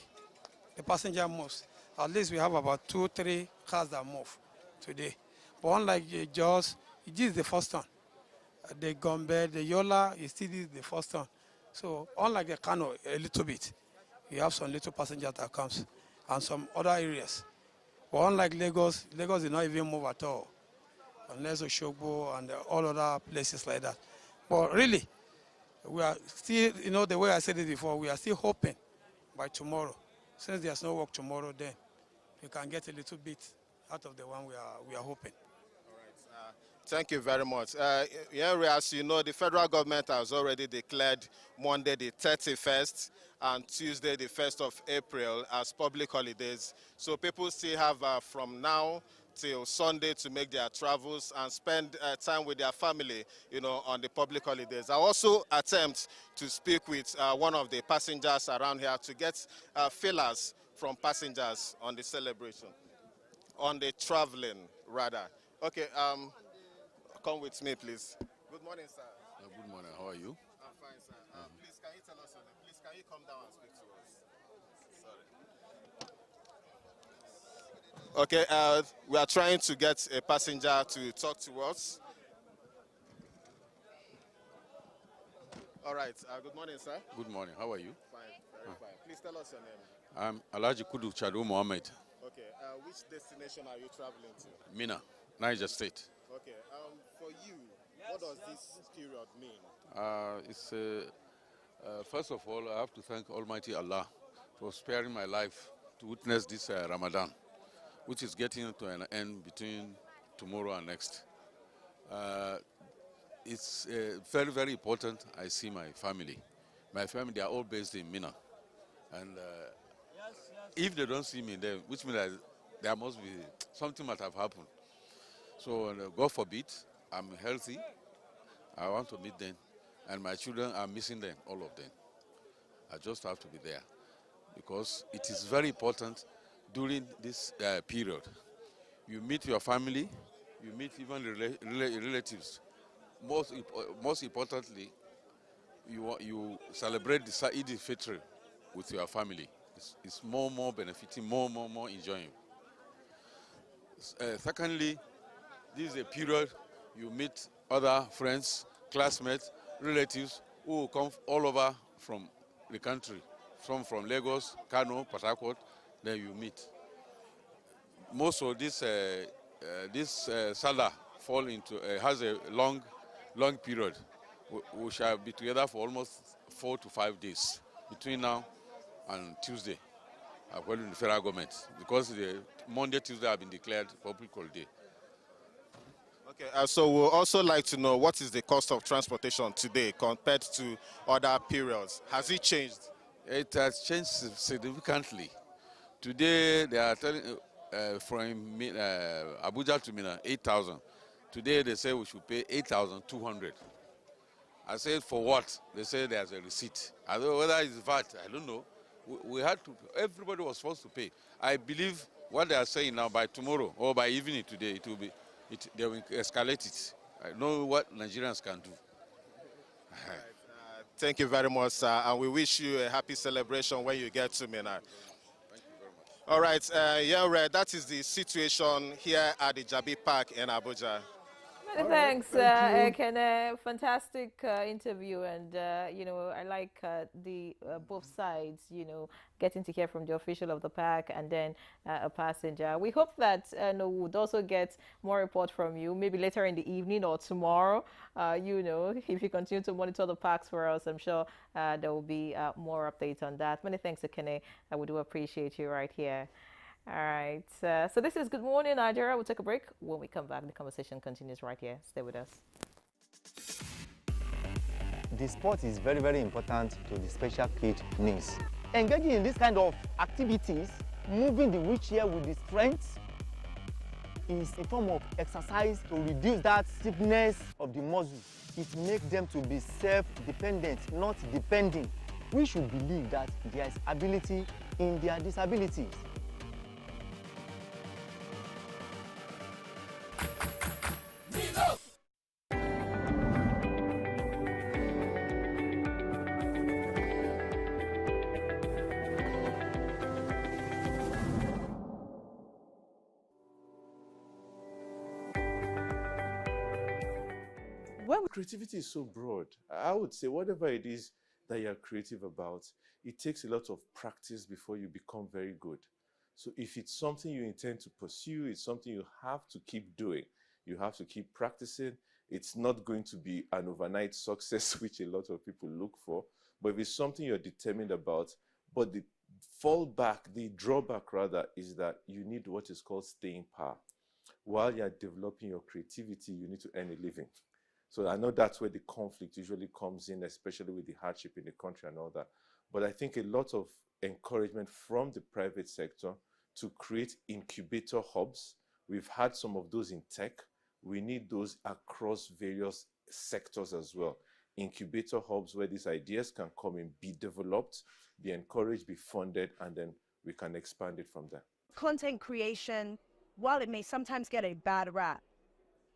The passenger moves. At least we have about 2-3 cars that move today. But unlike Jos, this is the first one. The Gombe, the Yola, is still the first one. So unlike the Kano, a little bit, you have some little passenger that comes, and some other areas. But unlike Lagos, Lagos did not even move at all, unless Oshogbo and all other places like that. But really, we are still, the way I said it before, we are still hoping by tomorrow. Since there's no work tomorrow, then we can get a little bit out of the one we are hoping. Thank you very much. As you know, the federal government has already declared Monday the 31st and Tuesday the 1st of April as public holidays. So people still have from now till Sunday to make their travels and spend time with their family, on the public holidays. I also attempt to speak with one of the passengers around here to get feelers from passengers on the celebration, on the traveling, rather. Okay, come with me, please. Good morning, sir. Good morning. How are you? I'm fine, sir. Please, can you tell us your name? Please, can you come down and speak to us? Sorry. Okay, we are trying to get a passenger to talk to us. All right. Good morning, sir. Good morning. How are you? Fine, very fine. Please tell us your name. I'm Alhaji Kudu Chadu Mohammed. Okay. Which destination are you traveling to? Mina, Niger State. Okay. For you, what does this period mean? First of all, I have to thank Almighty Allah for sparing my life to witness this Ramadan, which is getting to an end between tomorrow and next. It's very, very important. I see my family. My family, they are all based in Mina. And if they don't see me there, which means that there must be something might have happened. So God forbid, I'm healthy. I want to meet them. And my children are missing them, all of them. I just have to be there. Because it is very important during this period. You meet your family, you meet even relatives. Most importantly, you celebrate the Eid al-Fitr with your family. It's more benefiting, more enjoying. Secondly, this is a period you meet other friends, classmates, relatives who come all over from the country, from Lagos, Kano, Port Harcourt, then you meet. Most of this Salah fall into has a long period. We shall be together for almost 4 to 5 days between now and Tuesday, according to the federal government, because the Monday, Tuesday have been declared public holiday. Okay, so we'd also like to know what is the cost of transportation today compared to other periods. Has it changed? It has changed significantly. Today they are telling from Abuja to Mina 8,000. Today they say we should pay 8,200. I said for what? They say there's a receipt. I don't know whether it's VAT. I don't know. We had to. Everybody was supposed to pay. I believe what they are saying now by tomorrow or by evening today it will be. They will escalate it. I know what Nigerians can do. Thank you very much, sir, and we wish you a happy celebration when you get to Mina. Thank you very much. All right, that is the situation here at the Jabi Park in Abuja. Many thanks, Ekene. Fantastic interview, and I like the both sides. Getting to hear from the official of the park and then a passenger. We hope that we would also get more report from you, maybe later in the evening or tomorrow. If you continue to monitor the parks for us, I'm sure there will be more updates on that. Many thanks, Ekene. We do appreciate you right here. All right, so this is Good Morning Nigeria. We'll take a break. When we come back, the conversation continues right here. Stay with us. The sport is very, very important to the special kid needs. Engaging in this kind of activities, moving the wheelchair with the strength, is a form of exercise to reduce that stiffness of the muscle. It makes them to be self-dependent, not depending. We should believe that there is ability in their disabilities. Creativity is so broad. I would say whatever it is that you're creative about, it takes a lot of practice before you become very good. So if it's something you intend to pursue, it's something you have to keep doing. You have to keep practicing. It's not going to be an overnight success, which a lot of people look for. But if it's something you're determined about, but the drawback rather, is that you need what is called staying power. While you're developing your creativity, you need to earn a living. So I know that's where the conflict usually comes in, especially with the hardship in the country and all that. But I think a lot of encouragement from the private sector to create incubator hubs. We've had some of those in tech. We need those across various sectors as well. Incubator hubs where these ideas can come in, be developed, be encouraged, be funded, and then we can expand it from there. Content creation, while it may sometimes get a bad rap,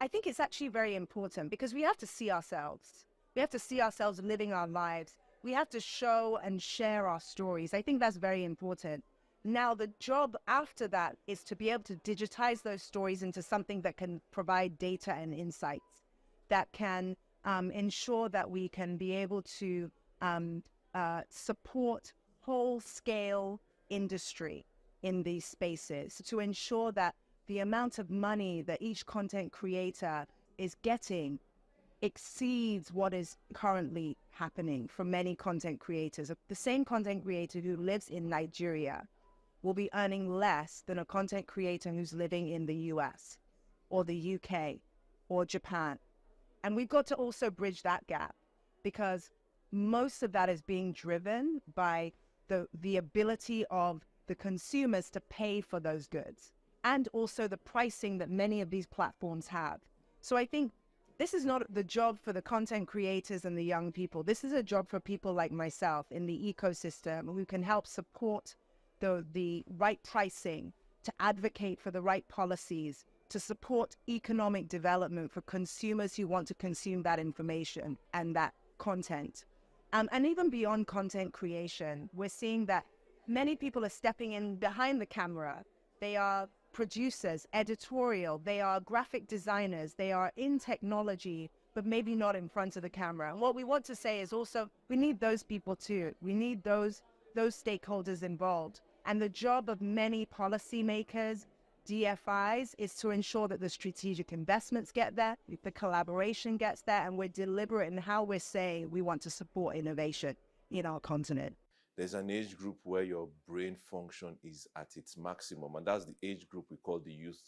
I think it's actually very important because we have to see ourselves. We have to see ourselves living our lives. We have to show and share our stories. I think that's very important. Now, the job after that is to be able to digitize those stories into something that can provide data and insights, that can ensure that we can be able to support whole-scale industry in these spaces, to ensure that the amount of money that each content creator is getting exceeds what is currently happening for many content creators. The same content creator who lives in Nigeria will be earning less than a content creator who's living in the US or the UK or Japan. And we've got to also bridge that gap because most of that is being driven by the ability of the consumers to pay for those goods and also the pricing that many of these platforms have. So I think this is not the job for the content creators and the young people. This is a job for people like myself in the ecosystem who can help support the right pricing, to advocate for the right policies, to support economic development for consumers who want to consume that information and that content. And even beyond content creation, we're seeing that many people are stepping in behind the camera. They are producers, editorial, they are graphic designers, they are in technology, but maybe not in front of the camera. And what we want to say is also, we need those people too. We need those stakeholders involved. And the job of many policymakers, DFIs, is to ensure that the strategic investments get there, the collaboration gets there, and we're deliberate in how we're saying we want to support innovation in our continent. There's an age group where your brain function is at its maximum, and that's the age group we call the youth,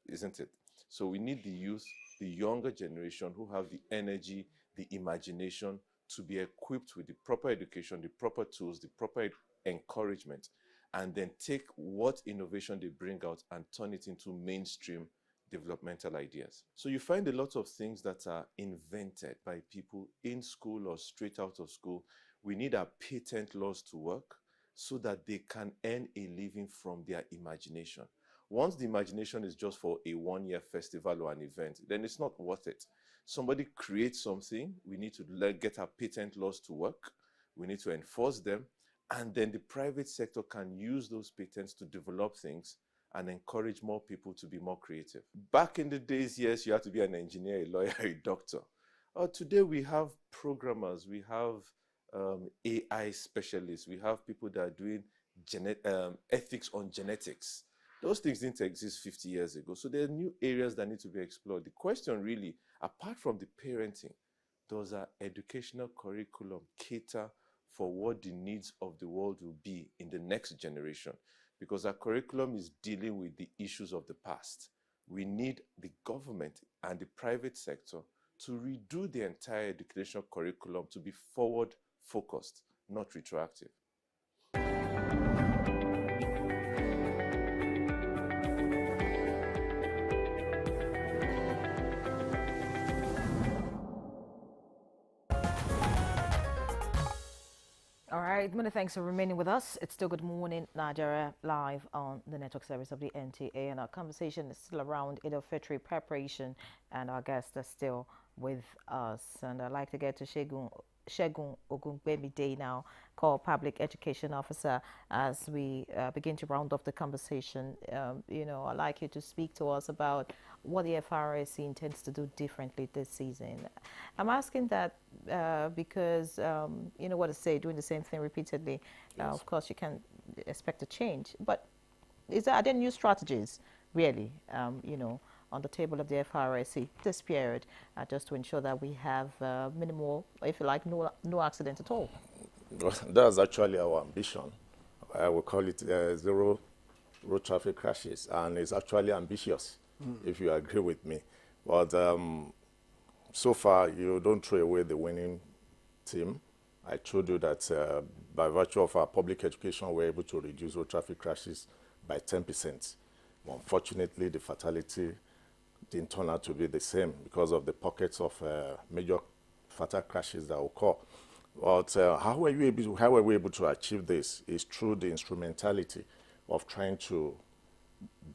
isn't it? So we need the youth, the younger generation who have the energy, the imagination to be equipped with the proper education, the proper tools, the proper encouragement, and then take what innovation they bring out and turn it into mainstream developmental ideas. So you find a lot of things that are invented by people in school or straight out of school. We need our patent laws to work so that they can earn a living from their imagination. Once the imagination is just for a one-year festival or an event, then it's not worth it. Somebody creates something, we need to get our patent laws to work, we need to enforce them, and then the private sector can use those patents to develop things and encourage more people to be more creative. Back in the days, yes, you had to be an engineer, a lawyer, a doctor. Today we have programmers, we have AI specialists, we have people that are doing ethics on genetics. Those things didn't exist 50 years ago. So there are new areas that need to be explored. The question really, apart from the parenting, does our educational curriculum cater for what the needs of the world will be in the next generation? Because our curriculum is dealing with the issues of the past. We need the government and the private sector to redo the entire educational curriculum to be forward-focused, not retroactive. All right, many thanks for remaining with us. It's still Good Morning Nigeria live on the network service of the NTA, and our conversation is still around Eid al-Fitr preparation, and our guests are still with us. And I'd like to get to Shegun Ogungbemide now, Core Public Education Officer, as we begin to round off the conversation. You know, I'd like you to speak to us about what the FRSC intends to do differently this season. I'm asking that because, you know what I say, doing the same thing repeatedly, of course you can expect a change. But are there new strategies, really, you know, on the table of the FRSC this period, just to ensure that we have minimal, if you like, no accident at all? Well, that's actually our ambition. I will call it zero road traffic crashes, and it's actually ambitious, if you agree with me. But so far, you don't throw away the winning team. I told you that by virtue of our public education, we're able to reduce road traffic crashes by 10%. Unfortunately, the fatality didn't turn out to be the same because of the pockets of major fatal crashes that occur. But how were we able to achieve this is through the instrumentality of trying to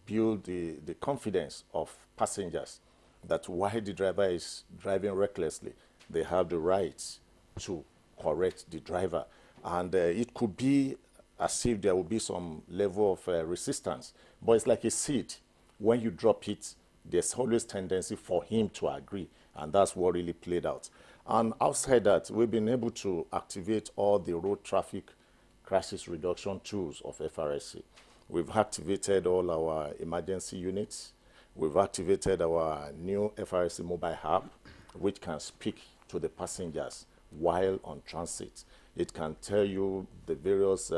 build the confidence of passengers that while the driver is driving recklessly, they have the right to correct the driver. And it could be as if there will be some level of resistance, but it's like a seed. When you drop it, there's always tendency for him to agree, and that's what really played out. And outside that, we've been able to activate all the road traffic crisis reduction tools of FRSC. We've activated all our emergency units. We've activated our new FRSC mobile app, which can speak to the passengers while on transit. It can tell you the various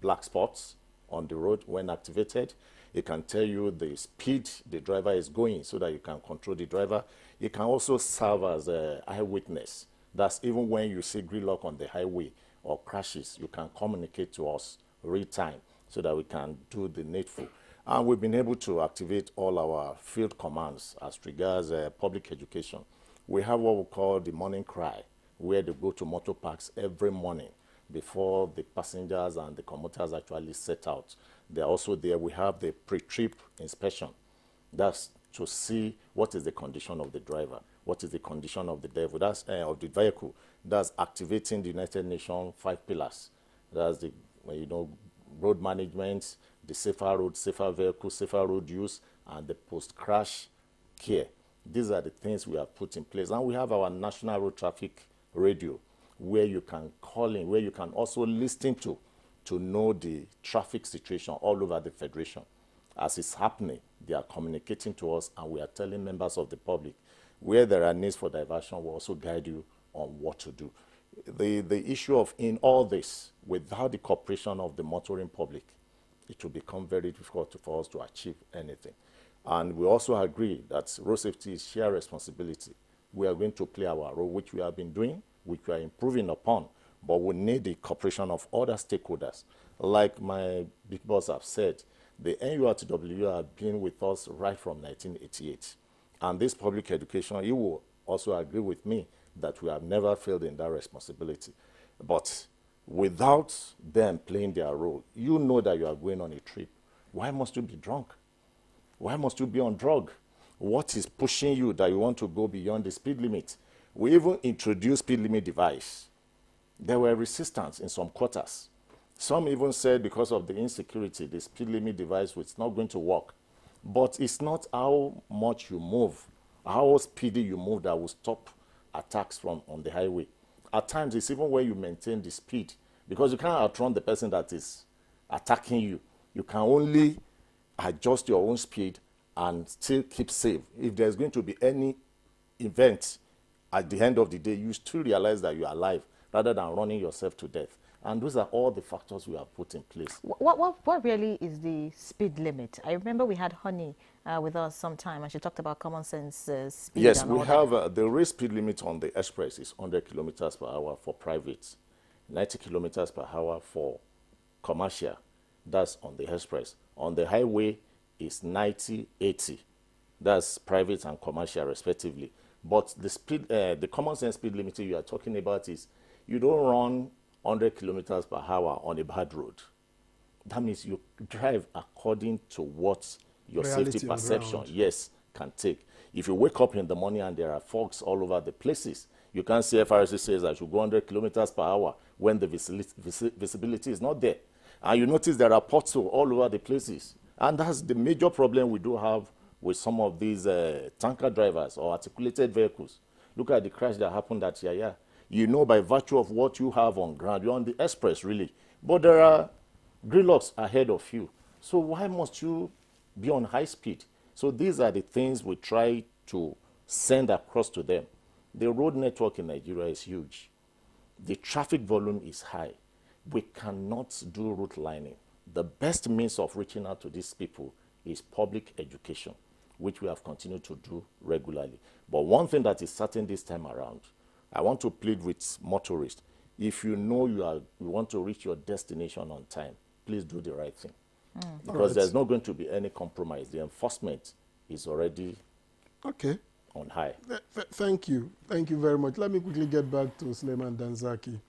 black spots on the road when activated. It can tell you the speed the driver is going so that you can control the driver. It can also serve as an eyewitness. That's even when you see gridlock on the highway or crashes, you can communicate to us real time so that we can do the needful. And we've been able to activate all our field commands as regards public education. We have what we call the morning cry, where they go to motor parks every morning before the passengers and the commuters actually set out. They're also there. We have the pre-trip inspection. That's to see what is the condition of the driver, what is the condition of the of the vehicle. That's activating the United Nations 5 pillars. That's the road management, the safer road, safer vehicle, safer road use, and the post-crash care. These are the things we have put in place. And we have our national road traffic radio, where you can call in, where you can also listen to know the traffic situation all over the Federation. As it's happening, they are communicating to us, and we are telling members of the public where there are needs for diversion. We'll also guide you on what to do. The issue of in all this, without the cooperation of the motoring public, it will become very difficult for us to achieve anything. And we also agree that road safety is shared responsibility. We are going to play our role, which we have been doing, which we are improving upon, but we need the cooperation of other stakeholders. Like my big boss have said, the NURTW have been with us right from 1988. And this public education, you will also agree with me that we have never failed in that responsibility. But without them playing their role, you know that you are going on a trip. Why must you be drunk? Why must you be on drug? What is pushing you that you want to go beyond the speed limit? We even introduced speed limit device. There were resistance in some quarters. Some even said because of the insecurity, the speed limit device was not going to work. But it's not how much you move, how speedy you move that will stop attacks on the highway. At times, it's even where you maintain the speed, because you can't outrun the person that is attacking you. You can only adjust your own speed and still keep safe. If there's going to be any event at the end of the day, you still realize that you are alive rather than running yourself to death. And those are all the factors we have put in place. What really is the speed limit? I remember we had Honey with us sometime, and she talked about common sense speed. Yes, we have the rail speed limit on the express is 100 kilometers per hour for private, 90 kilometers per hour for commercial. That's on the express. On the highway is 90, 80. That's private and commercial respectively. But the speed, the common sense speed limit you are talking about is you don't run 100 kilometers per hour on a bad road. That means you drive according to what your safety perception, yes, can take. If you wake up in the morning and there are fogs all over the places, you can't see FRC says I should go 100 kilometers per hour when the visibility is not there. And you notice there are potholes all over the places. And that's the major problem we do have with some of these tanker drivers or articulated vehicles. Look at the crash that happened at Yaya. You know by virtue of what you have on ground, you're on the express really. But there are gridlocks ahead of you. So why must you be on high speed? So these are the things we try to send across to them. The road network in Nigeria is huge. The traffic volume is high. We cannot do route lining. The best means of reaching out to these people is public education, which we have continued to do regularly. But one thing that is certain this time around, I want to plead with motorists. If you know you want to reach your destination on time, please do the right thing. Because there's not going to be any compromise. The enforcement is already on high. Thank you. Thank you very much. Let me quickly get back to Suleiman Danzaki.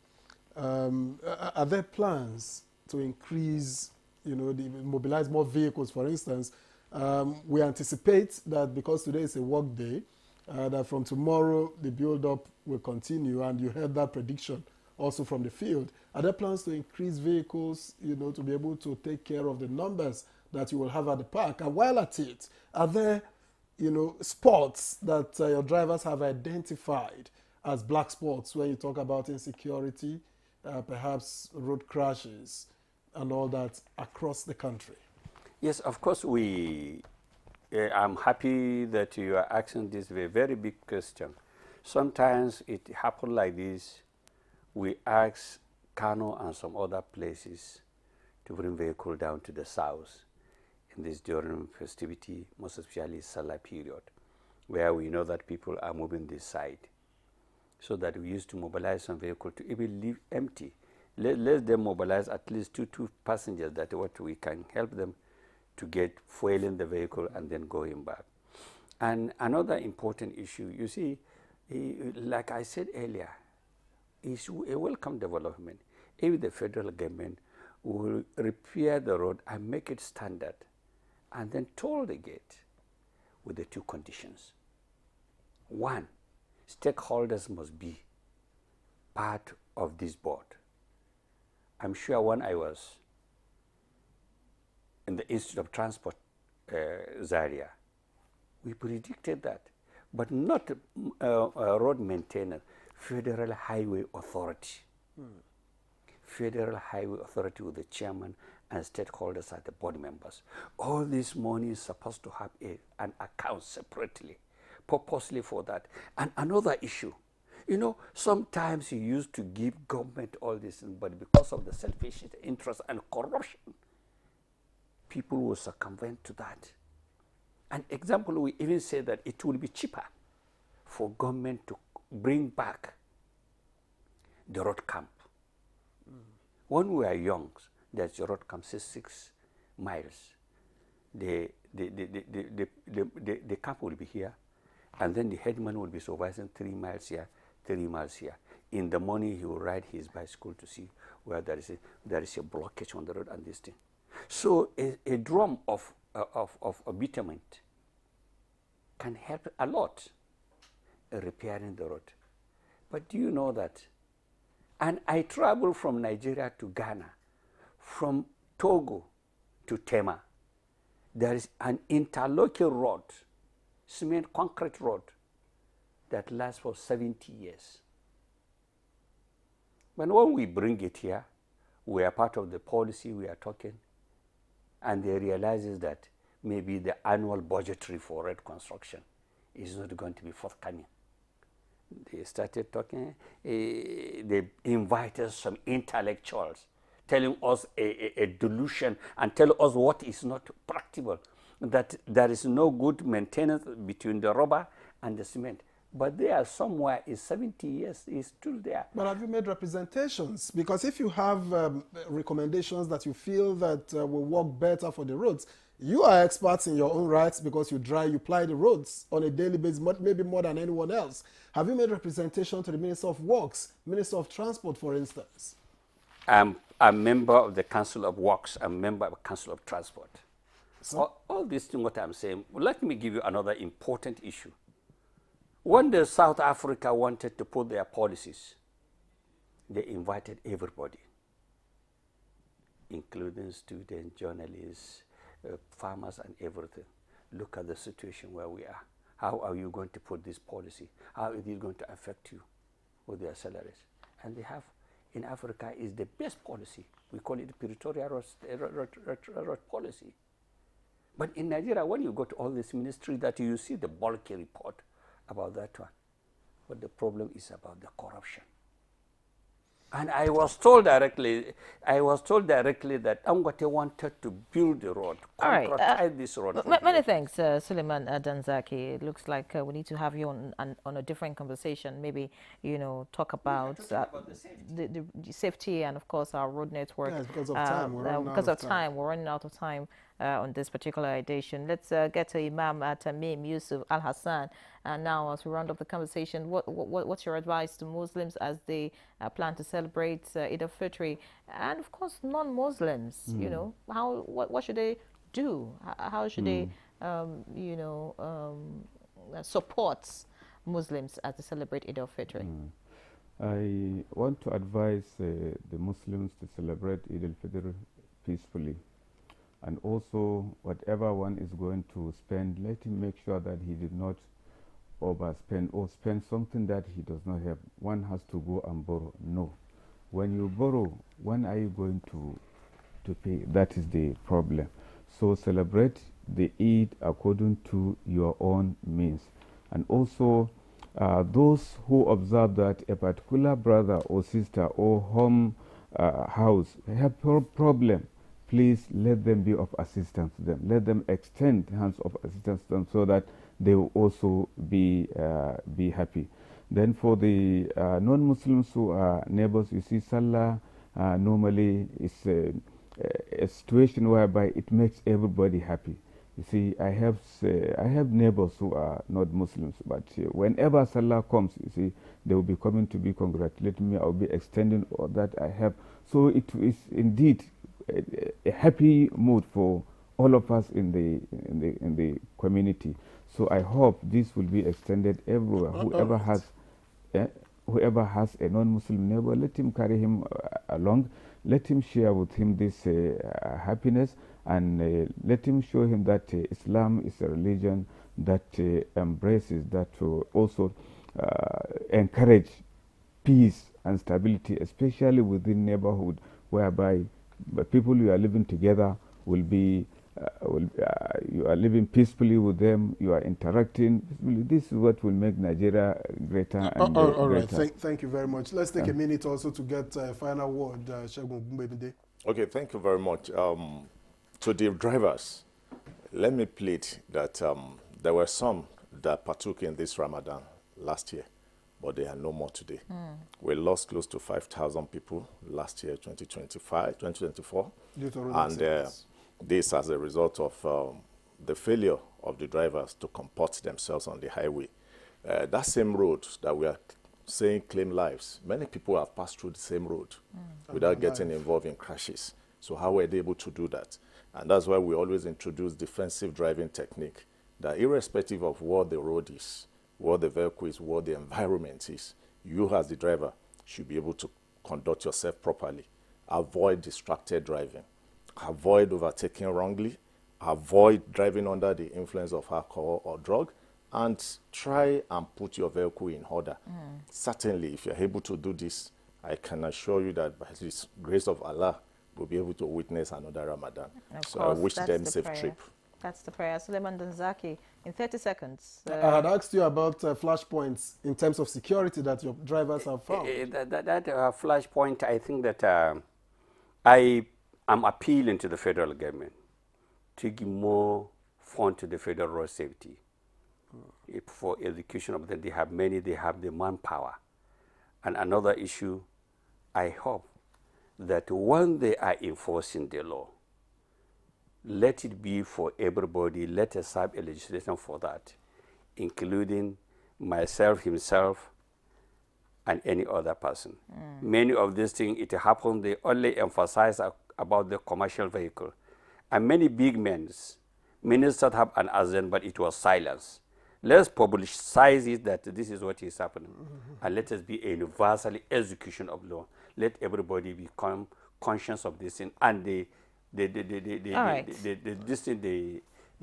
Are there plans to increase, mobilize more vehicles, for instance? We anticipate that because today is a work day, that from tomorrow the build-up will continue, and you heard that prediction also from the field. Are there plans to increase vehicles, to be able to take care of the numbers that you will have at the park? And while at it, are there, spots that your drivers have identified as black spots when you talk about insecurity, perhaps road crashes and all that across the country? Yes, of course, I'm happy that you are asking this very big question. Sometimes it happens like this. We ask Kano and some other places to bring vehicle down to the south in this during festivity, most especially Salah period, where we know that people are moving this side. So that we used to mobilize some vehicle to even leave empty. Let them mobilize at least two passengers, that what we can help them to get fuel in the vehicle and then going back. And another important issue, you see, like I said earlier, is a welcome development. If the federal government will repair the road and make it standard, and then toll the gate with the two conditions. One, stakeholders must be part of this board. I'm sure when I was in the Institute of Transport, Zaria, we predicted that, but not road maintainer, Federal Highway Authority. Federal Highway Authority with the chairman and stakeholders are the board members. All this money is supposed to have an account separately, purposely for that. And another issue, sometimes you used to give government all this, but because of the selfish interest and corruption, people will circumvent to that. An example, we even say that it will be cheaper for government to bring back the road camp. When we are young, there's a road camp 6 miles. The camp will be here, and then the headman will be supervising 3 miles here, 3 miles here. In the morning, he will ride his bicycle to see where there is a blockage on the road and this thing. So a drum of bitumen can help a lot in repairing the road. But do you know that? And I travel from Nigeria to Ghana, from Togo to Tema. There is an interlocking road, cement concrete road, that lasts for 70 years. But when we bring it here, we are part of the policy we are talking, and they realize that maybe the annual budgetary for road construction is not going to be forthcoming. They started talking, they invited some intellectuals, telling us a delusion and tell us what is not practical, that there is no good maintenance between the rubber and the cement. But there somewhere is 70 years, is still there. But have you made representations? Because if you have recommendations that you feel that will work better for the roads, you are experts in your own rights because you ply the roads on a daily basis, maybe more than anyone else. Have you made representation to the Minister of Works, Minister of Transport, for instance? I'm a member of the Council of Works, I'm a member of the Council of Transport. all these things, what I'm saying, let me give you another important issue. When the South Africa wanted to put their policies, they invited everybody, including students, journalists, farmers, and everything. Look at the situation where we are. How are you going to put this policy? How is it going to affect you with their salaries? And they have, in Africa, is the best policy. We call it the Pretoria Road policy. But in Nigeria, when you go to all this ministry, that you see the bulky report about that one. But the problem is about the corruption. And I was told directly that Dangote wanted to build the road, contract this road. Many thanks, Suleiman Danzaki. It looks like we need to have you on a different conversation. Maybe, talk about the safety and, of course, our road network. Yes, because of time. We're running out of time on this particular edition. Let's get to Imam Tamim Yusuf Al Hassan. And now, as we round up the conversation, what's your advice to Muslims as they plan to celebrate Eid al-Fitr, and of course non-Muslims? What should they do? How should they, support Muslims as they celebrate Eid al-Fitr? I want to advise the Muslims to celebrate Eid al-Fitr peacefully. And also, whatever one is going to spend, let him make sure that he did not overspend or spend something that he does not have. One has to go and borrow. No. When you borrow, when are you going to pay? That is the problem. So celebrate the Eid according to your own means. And also, those who observe that a particular brother or sister or home house have problem, please let them be of assistance to them. Let them extend hands of assistance to them so that they will also be happy. Then for the non-Muslims who are neighbors, you see, Salah normally is a situation whereby it makes everybody happy. You see, I have neighbors who are not Muslims, but whenever Salah comes, you see, they will be coming to be congratulating me. I will be extending all that I have. So it is indeed a happy mood for all of us in the community. So I hope this will be extended everywhere. Whoever has a non-Muslim neighbor, let him carry him along. Let him share with him this happiness, and let him show him that Islam is a religion that embraces, that also encourage peace and stability, especially within neighborhood, whereby people who are living together will be you are living peacefully with them, you are interacting. This is what will make Nigeria greater and all greater. Right, thank you very much. Let's take a minute also to get a final word, Segun Ogunbemide. Okay, thank you very much. To the drivers, let me plead that there were some that partook in this Ramadan last year, but they are no more today. We lost close to 5,000 people last year, 2024. And this as a result of the failure of the drivers to comport themselves on the highway. That same road that we are saying claim lives, many people have passed through the same road without getting involved in crashes. So how were they able to do that? And that's why we always introduce defensive driving technique, that irrespective of what the road is, what the vehicle is, what the environment is, you as the driver should be able to conduct yourself properly. Avoid distracted driving. Avoid overtaking wrongly. Avoid driving under the influence of alcohol or drug. And try and put your vehicle in order. Certainly, if you're able to do this, I can assure you that by the grace of Allah, we'll be able to witness another Ramadan. So I wish them safe trip. That's the prayer. Suleiman Danzaki, in 30 seconds. I had asked you about flashpoints in terms of security that your drivers have found. That flashpoint, I think that I am appealing to the federal government to give more fund to the federal road safety. For execution of them, they have the manpower. And another issue, I hope that when they are enforcing the law, let it be for everybody. Let us have a legislation for that, including myself, himself, and any other person. Many of these things, it happens, they only emphasize about the commercial vehicle. And many big men, Ministers have an azan, but it was silence. Let's publicize it that this is what is happening. And let us be a universal execution of law. Let everybody become conscious of this thing. And the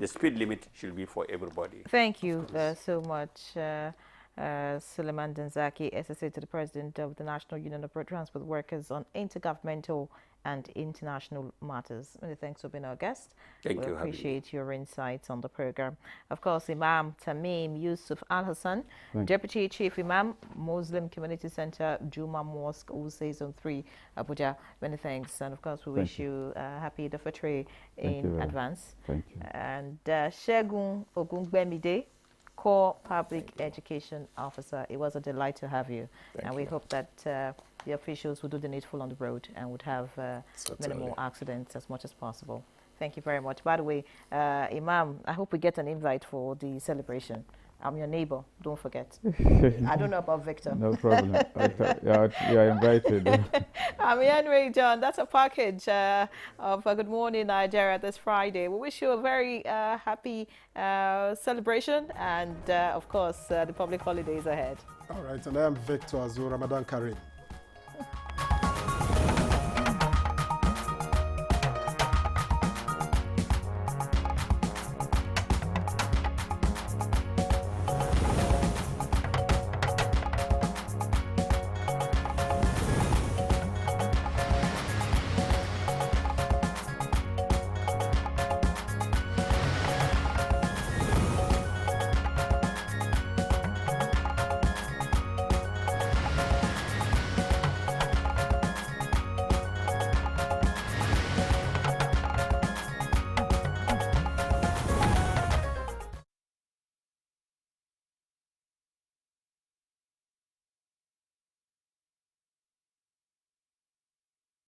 speed limit should be for everybody. Thank you so much. Suleiman Danzaki, SSA to the President of the National Union of Road Transport Workers on intergovernmental and international matters. Many thanks for being our guest. Thank you. We appreciate your insights on the program. Of course, Imam Tamim Yusuf Al Hassan, Deputy Chief Imam, Muslim Community Center, Juma Mosque, Use Zone 3, Abuja. Many thanks. And of course, we wish you happy the Fitri in advance. Thank you. And Shegun Ogungbemide, Core Public Education Officer. It was a delight to have you. And we hope that the officials will do the needful on the road and would have minimal accidents as much as possible. Thank you very much. By the way, Imam, I hope we get an invite for the celebration. I'm your neighbor, don't forget. I don't know about Victor. No problem. You are invited. I'm Henry John. That's a package of Good Morning Nigeria this Friday. We wish you a very happy celebration and, of course, the public holidays ahead. All right, and I am Victor Azur Ramadan Karim.